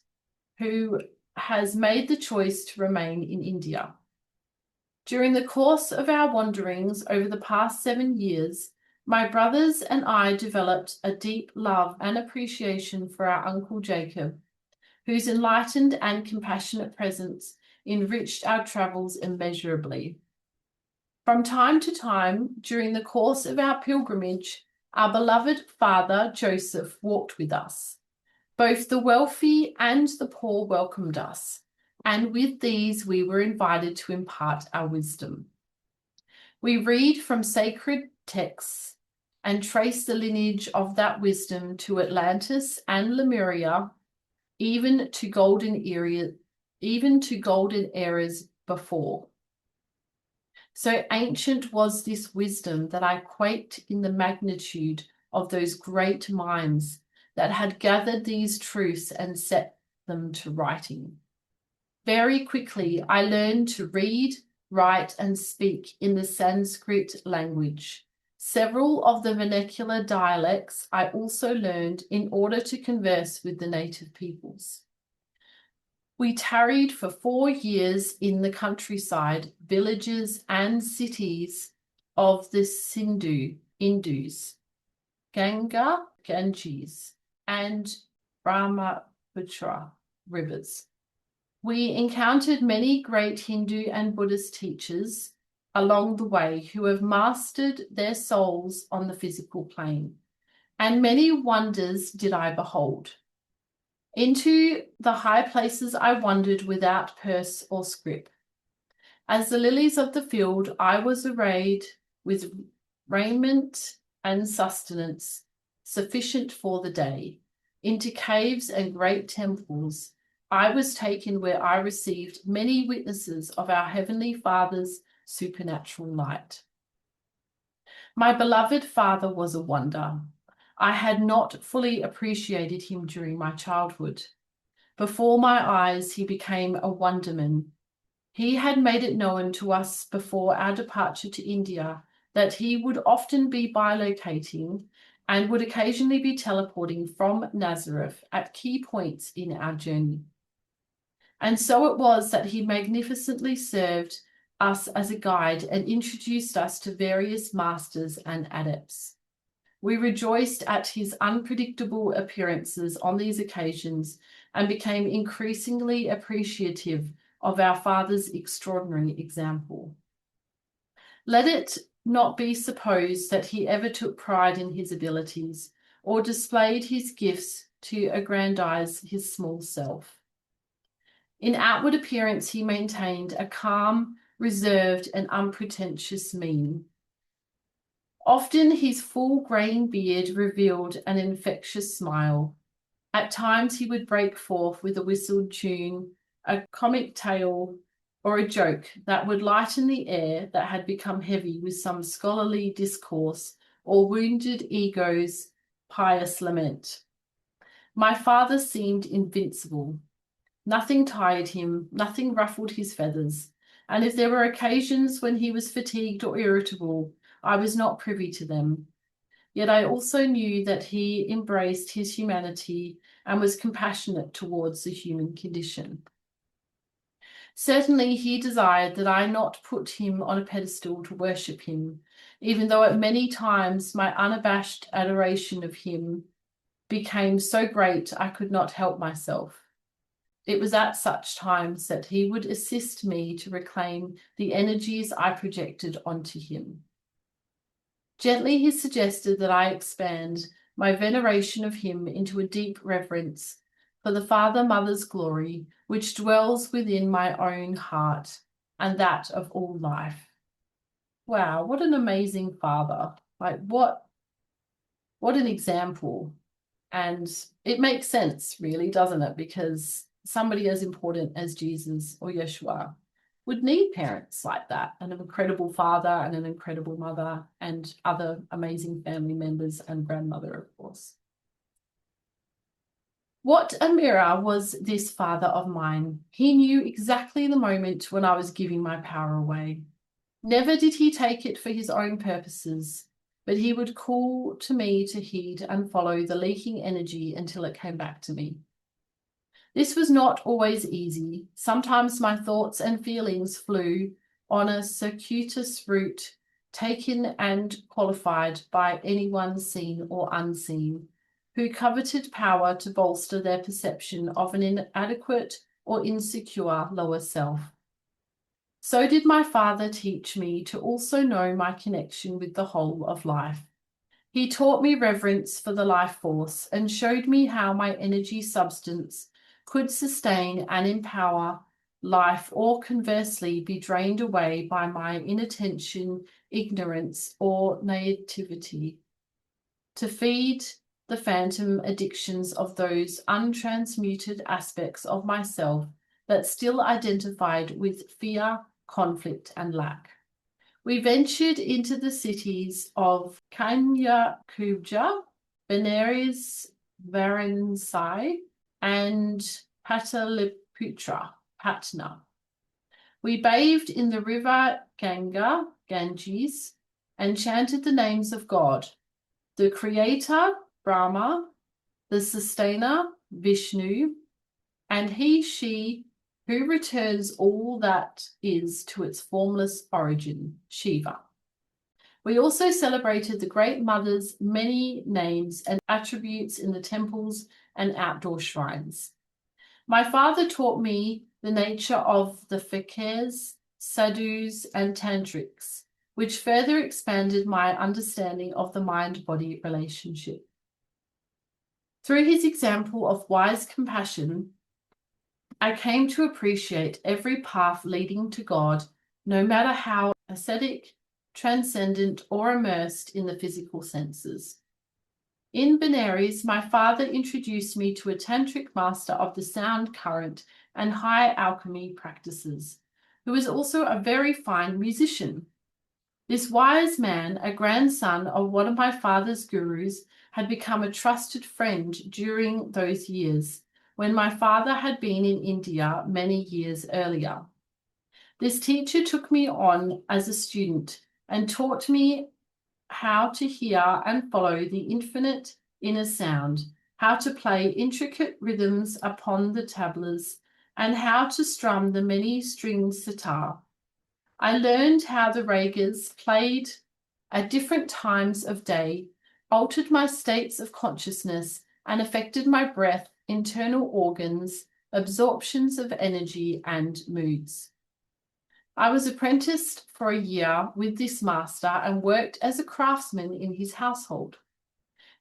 who has made the choice to remain in India. During the course of our wanderings over the past 7 years, my brothers and I developed a deep love and appreciation for our Uncle Jacob, whose enlightened and compassionate presence enriched our travels immeasurably. From time to time, during the course of our pilgrimage, our beloved father Joseph walked with us. Both the wealthy and the poor welcomed us, and with these we were invited to impart our wisdom. We read from sacred texts and trace the lineage of that wisdom to Atlantis and Lemuria, even to golden eras before. So ancient was this wisdom that I quaked in the magnitude of those great minds that had gathered these truths and set them to writing. Very quickly, I learned to read, write, and speak in the Sanskrit language. Several of the vernacular dialects I also learned in order to converse with the native peoples. We tarried for 4 years in the countryside, villages, and cities of the Indus, Ganges, and Brahmaputra rivers. We encountered many great Hindu and Buddhist teachers along the way who have mastered their souls on the physical plane, and many wonders did I behold. Into the high places I wandered without purse or scrip. As the lilies of the field, I was arrayed with raiment and sustenance sufficient for the day. Into caves and great temples I was taken, where I received many witnesses of our Heavenly Father's supernatural light. My beloved father was a wonder. I had not fully appreciated him during my childhood. Before my eyes, he became a wonderment. He had made it known to us before our departure to India that he would often be bilocating and would occasionally be teleporting from Nazareth at key points in our journey. And so it was that he magnificently served us as a guide and introduced us to various masters and adepts. We rejoiced at his unpredictable appearances on these occasions and became increasingly appreciative of our Father's extraordinary example. Let it not be supposed that he ever took pride in his abilities or displayed his gifts to aggrandize his small self. In outward appearance, he maintained a calm, reserved, and unpretentious mien. Often his full greying beard revealed an infectious smile. At times he would break forth with a whistled tune, a comic tale, or a joke that would lighten the air that had become heavy with some scholarly discourse or wounded ego's pious lament. My father seemed invincible. Nothing tired him, nothing ruffled his feathers, and if there were occasions when he was fatigued or irritable, I was not privy to them. Yet I also knew that he embraced his humanity and was compassionate towards the human condition. Certainly he desired that I not put him on a pedestal to worship him, even though at many times my unabashed adoration of him became so great I could not help myself. It was at such times that he would assist me to reclaim the energies I projected onto him. Gently he suggested that I expand my veneration of him into a deep reverence for the Father-Mother's glory, which dwells within my own heart and that of all life. Wow, what an amazing father. Like what an example. And it makes sense, really, doesn't it? Because somebody as important as Jesus or Yeshua would need parents like that, and an incredible father and an incredible mother and other amazing family members and grandmother, of course. What a mirror was this father of mine. He knew exactly the moment when I was giving my power away. Never did he take it for his own purposes, but he would call to me to heed and follow the leaking energy until it came back to me. This was not always easy. Sometimes my thoughts and feelings flew on a circuitous route, taken and qualified by anyone seen or unseen, who coveted power to bolster their perception of an inadequate or insecure lower self. So did my father teach me to also know my connection with the whole of life. He taught me reverence for the life force and showed me how my energy substance could sustain and empower life, or conversely be drained away by my inattention, ignorance, or naivety, to feed the phantom addictions of those untransmuted aspects of myself that still identified with fear, conflict, and lack. We ventured into the cities of Kanyakubja, Benares, Varanasi, and Pataliputra, Patna. We bathed in the river Ganges, and chanted the names of God, the Creator, Brahma, the Sustainer, Vishnu, and he, she, who returns all that is to its formless origin, Shiva. We also celebrated the Great Mother's many names and attributes in the temples and outdoor shrines. My father taught me the nature of the fakirs, sadhus, and tantrics, which further expanded my understanding of the mind-body relationship. Through his example of wise compassion, I came to appreciate every path leading to God, no matter how ascetic, transcendent, or immersed in the physical senses. In Benares, my father introduced me to a tantric master of the sound current and high alchemy practices, who was also a very fine musician. This wise man, a grandson of one of my father's gurus, had become a trusted friend during those years when my father had been in India many years earlier. This teacher took me on as a student and taught me how to hear and follow the infinite inner sound, how to play intricate rhythms upon the tablas, and how to strum the many-stringed sitar. I learned how the ragas played at different times of day, altered my states of consciousness, and affected my breath, internal organs, absorptions of energy, and moods. I was apprenticed for a year with this master and worked as a craftsman in his household.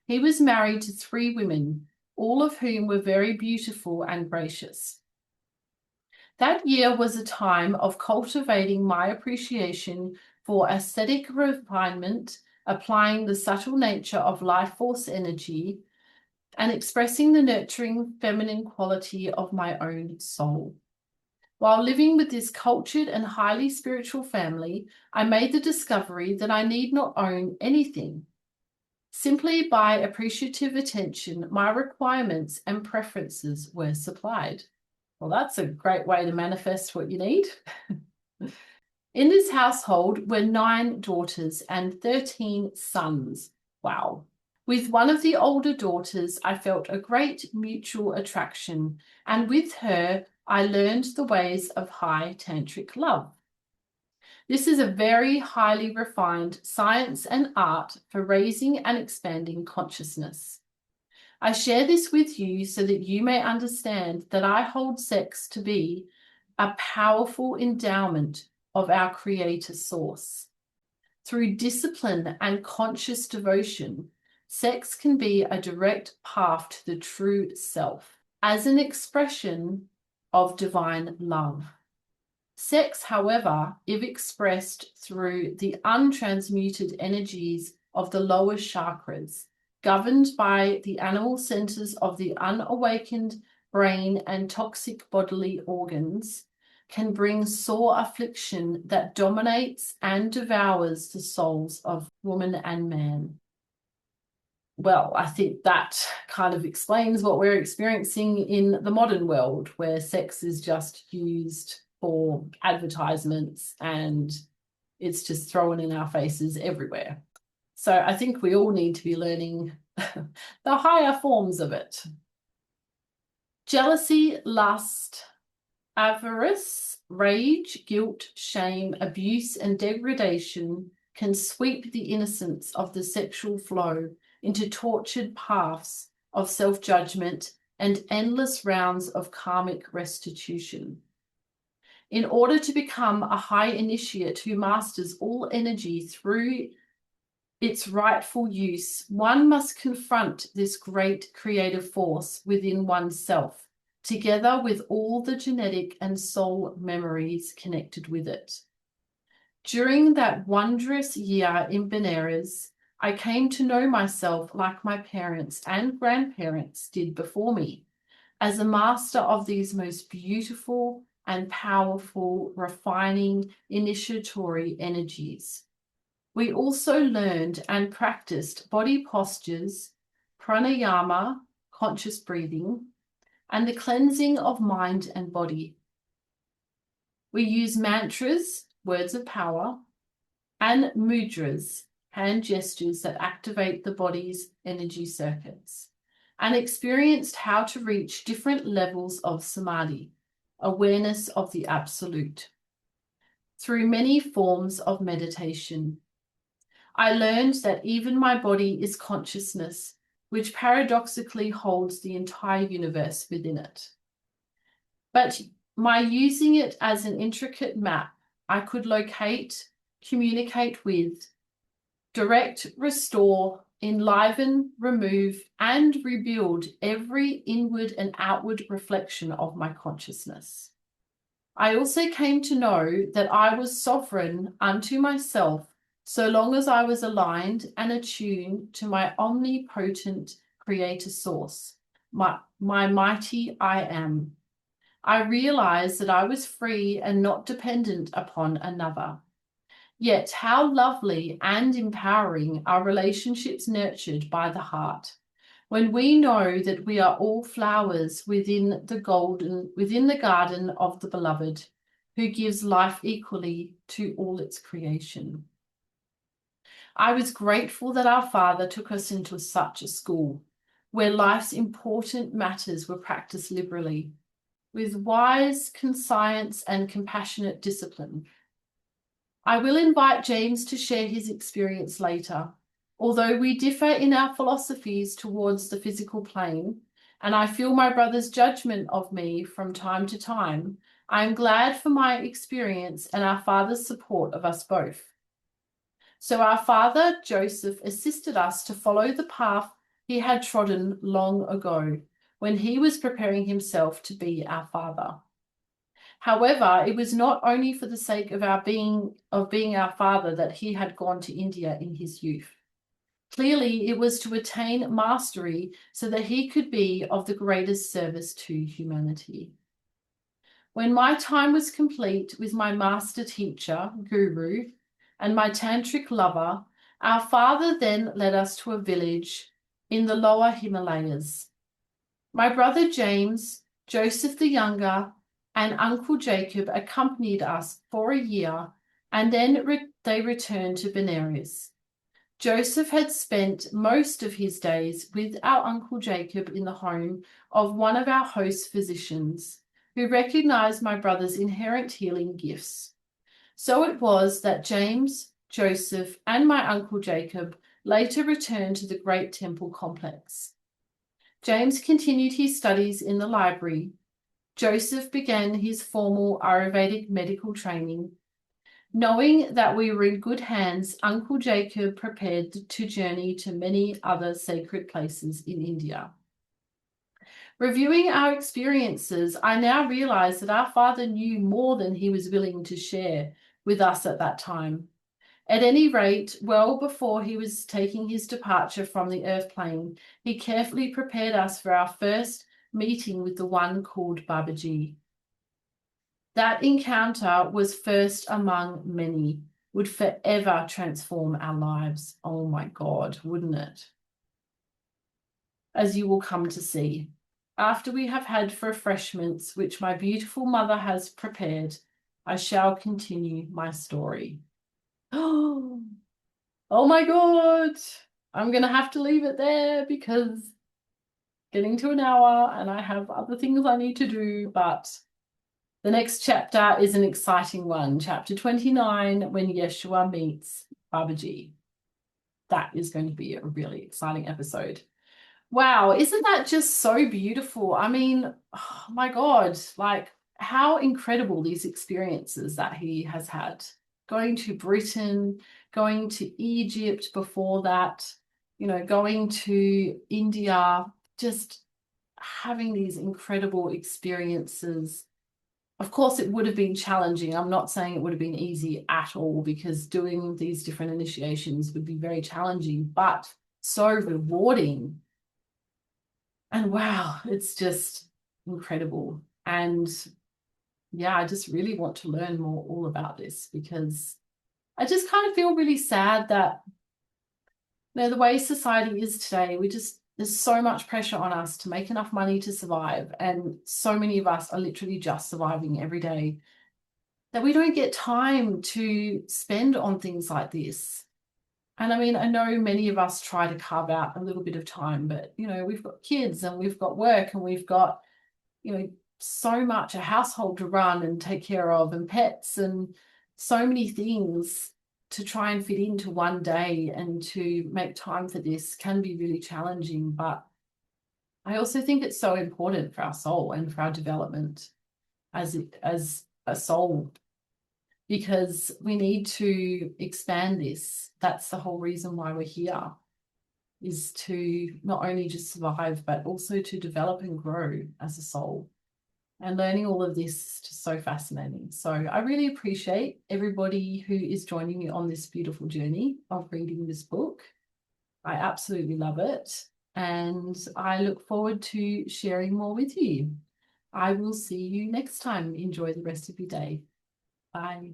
He was married to 3 women, all of whom were very beautiful and gracious. That year was a time of cultivating my appreciation for aesthetic refinement, applying the subtle nature of life force energy, and expressing the nurturing feminine quality of my own soul. While living with this cultured and highly spiritual family, I made the discovery that I need not own anything. Simply by appreciative attention, my requirements and preferences were supplied. Well, that's a great way to manifest what you need. In this household were 9 daughters and 13 sons. Wow. With one of the older daughters, I felt a great mutual attraction, and with her, I learned the ways of high tantric love. This is a very highly refined science and art for raising and expanding consciousness. I share this with you so that you may understand that I hold sex to be a powerful endowment of our Creator Source. Through discipline and conscious devotion, sex can be a direct path to the true self as an expression of divine love. Sex, however, if expressed through the untransmuted energies of the lower chakras, governed by the animal centers of the unawakened brain and toxic bodily organs, can bring sore affliction that dominates and devours the souls of woman and man. Well, I think that kind of explains what we're experiencing in the modern world, where sex is just used for advertisements and it's just thrown in our faces everywhere. So I think we all need to be learning the higher forms of it. Jealousy, lust, avarice, rage, guilt, shame, abuse, and degradation can sweep the innocence of the sexual flow into tortured paths of self-judgment and endless rounds of karmic restitution. In order to become a high initiate who masters all energy through its rightful use, one must confront this great creative force within oneself, together with all the genetic and soul memories connected with it. During that wondrous year in Benares, I came to know myself like my parents and grandparents did before me, as a master of these most beautiful and powerful, refining, initiatory energies. We also learned and practiced body postures, pranayama, conscious breathing, and the cleansing of mind and body. We use mantras, words of power, and mudras, hand gestures that activate the body's energy circuits, and experienced how to reach different levels of samadhi, awareness of the absolute, through many forms of meditation. I learned that even my body is consciousness, which paradoxically holds the entire universe within it. But by using it as an intricate map, I could locate, communicate with, direct, restore, enliven, remove, and rebuild every inward and outward reflection of my consciousness. I also came to know that I was sovereign unto myself so long as I was aligned and attuned to my omnipotent creator source, my mighty I am. I realized that I was free and not dependent upon another. Yet how lovely and empowering are relationships nurtured by the heart, when we know that we are all flowers within the garden of the beloved, who gives life equally to all its creation. I was grateful that our Father took us into such a school where life's important matters were practiced liberally, with wise conscience and compassionate discipline. I will invite James to share his experience later. Although we differ in our philosophies towards the physical plane, and I feel my brother's judgment of me from time to time, I am glad for my experience and our Father's support of us both. So our father, Joseph, assisted us to follow the path he had trodden long ago when he was preparing himself to be our father. However, it was not only for the sake of being our father that he had gone to India in his youth. Clearly, it was to attain mastery so that he could be of the greatest service to humanity. When my time was complete with my master teacher, Guru, and my tantric lover, our father then led us to a village in the lower Himalayas. My brother James, Joseph the Younger, and Uncle Jacob accompanied us for a year, and then they returned to Benares. Joseph had spent most of his days with our Uncle Jacob in the home of one of our host physicians, who recognized my brother's inherent healing gifts. So it was that James, Joseph, and my Uncle Jacob later returned to the great temple complex. James continued his studies in the library. Joseph began his formal Ayurvedic medical training. Knowing that we were in good hands, Uncle Jacob prepared to journey to many other sacred places in India. Reviewing our experiences, I now realize that our father knew more than he was willing to share with us at that time. At any rate, well before he was taking his departure from the earth plane, he carefully prepared us for our first meeting with the one called Babaji. That encounter was first among many, would forever transform our lives. Oh my God, wouldn't it? As you will come to see. After we have had refreshments, which my beautiful mother has prepared, I shall continue my story. Oh my God. I'm going to have to leave it there because getting to an hour and I have other things I need to do, but the next chapter is an exciting one. Chapter 29, when Yeshua meets Babaji. That is going to be a really exciting episode. Wow, isn't that just so beautiful? I mean, oh my God, like how incredible these experiences that he has had. Going to Britain, going to Egypt before that, going to India, just having these incredible experiences. Of course, it would have been challenging. I'm not saying it would have been easy at all because doing these different initiations would be very challenging, but so rewarding. And wow, it's just incredible. And yeah, I just really want to learn more all about this because I just kind of feel really sad that, the way society is today, there's so much pressure on us to make enough money to survive. And so many of us are literally just surviving every day that we don't get time to spend on things like this. And I mean, I know many of us try to carve out a little bit of time, but, we've got kids and we've got work and we've got, so much a household to run and take care of and pets and so many things to try and fit into one day, and to make time for this can be really challenging. But I also think it's so important for our soul and for our development as a soul, because we need to expand this. That's the whole reason why we're here, is to not only just survive, but also to develop and grow as a soul. And learning all of this is just so fascinating. So I really appreciate everybody who is joining me on this beautiful journey of reading this book. I absolutely love it. And I look forward to sharing more with you. I will see you next time. Enjoy the rest of your day. Bye.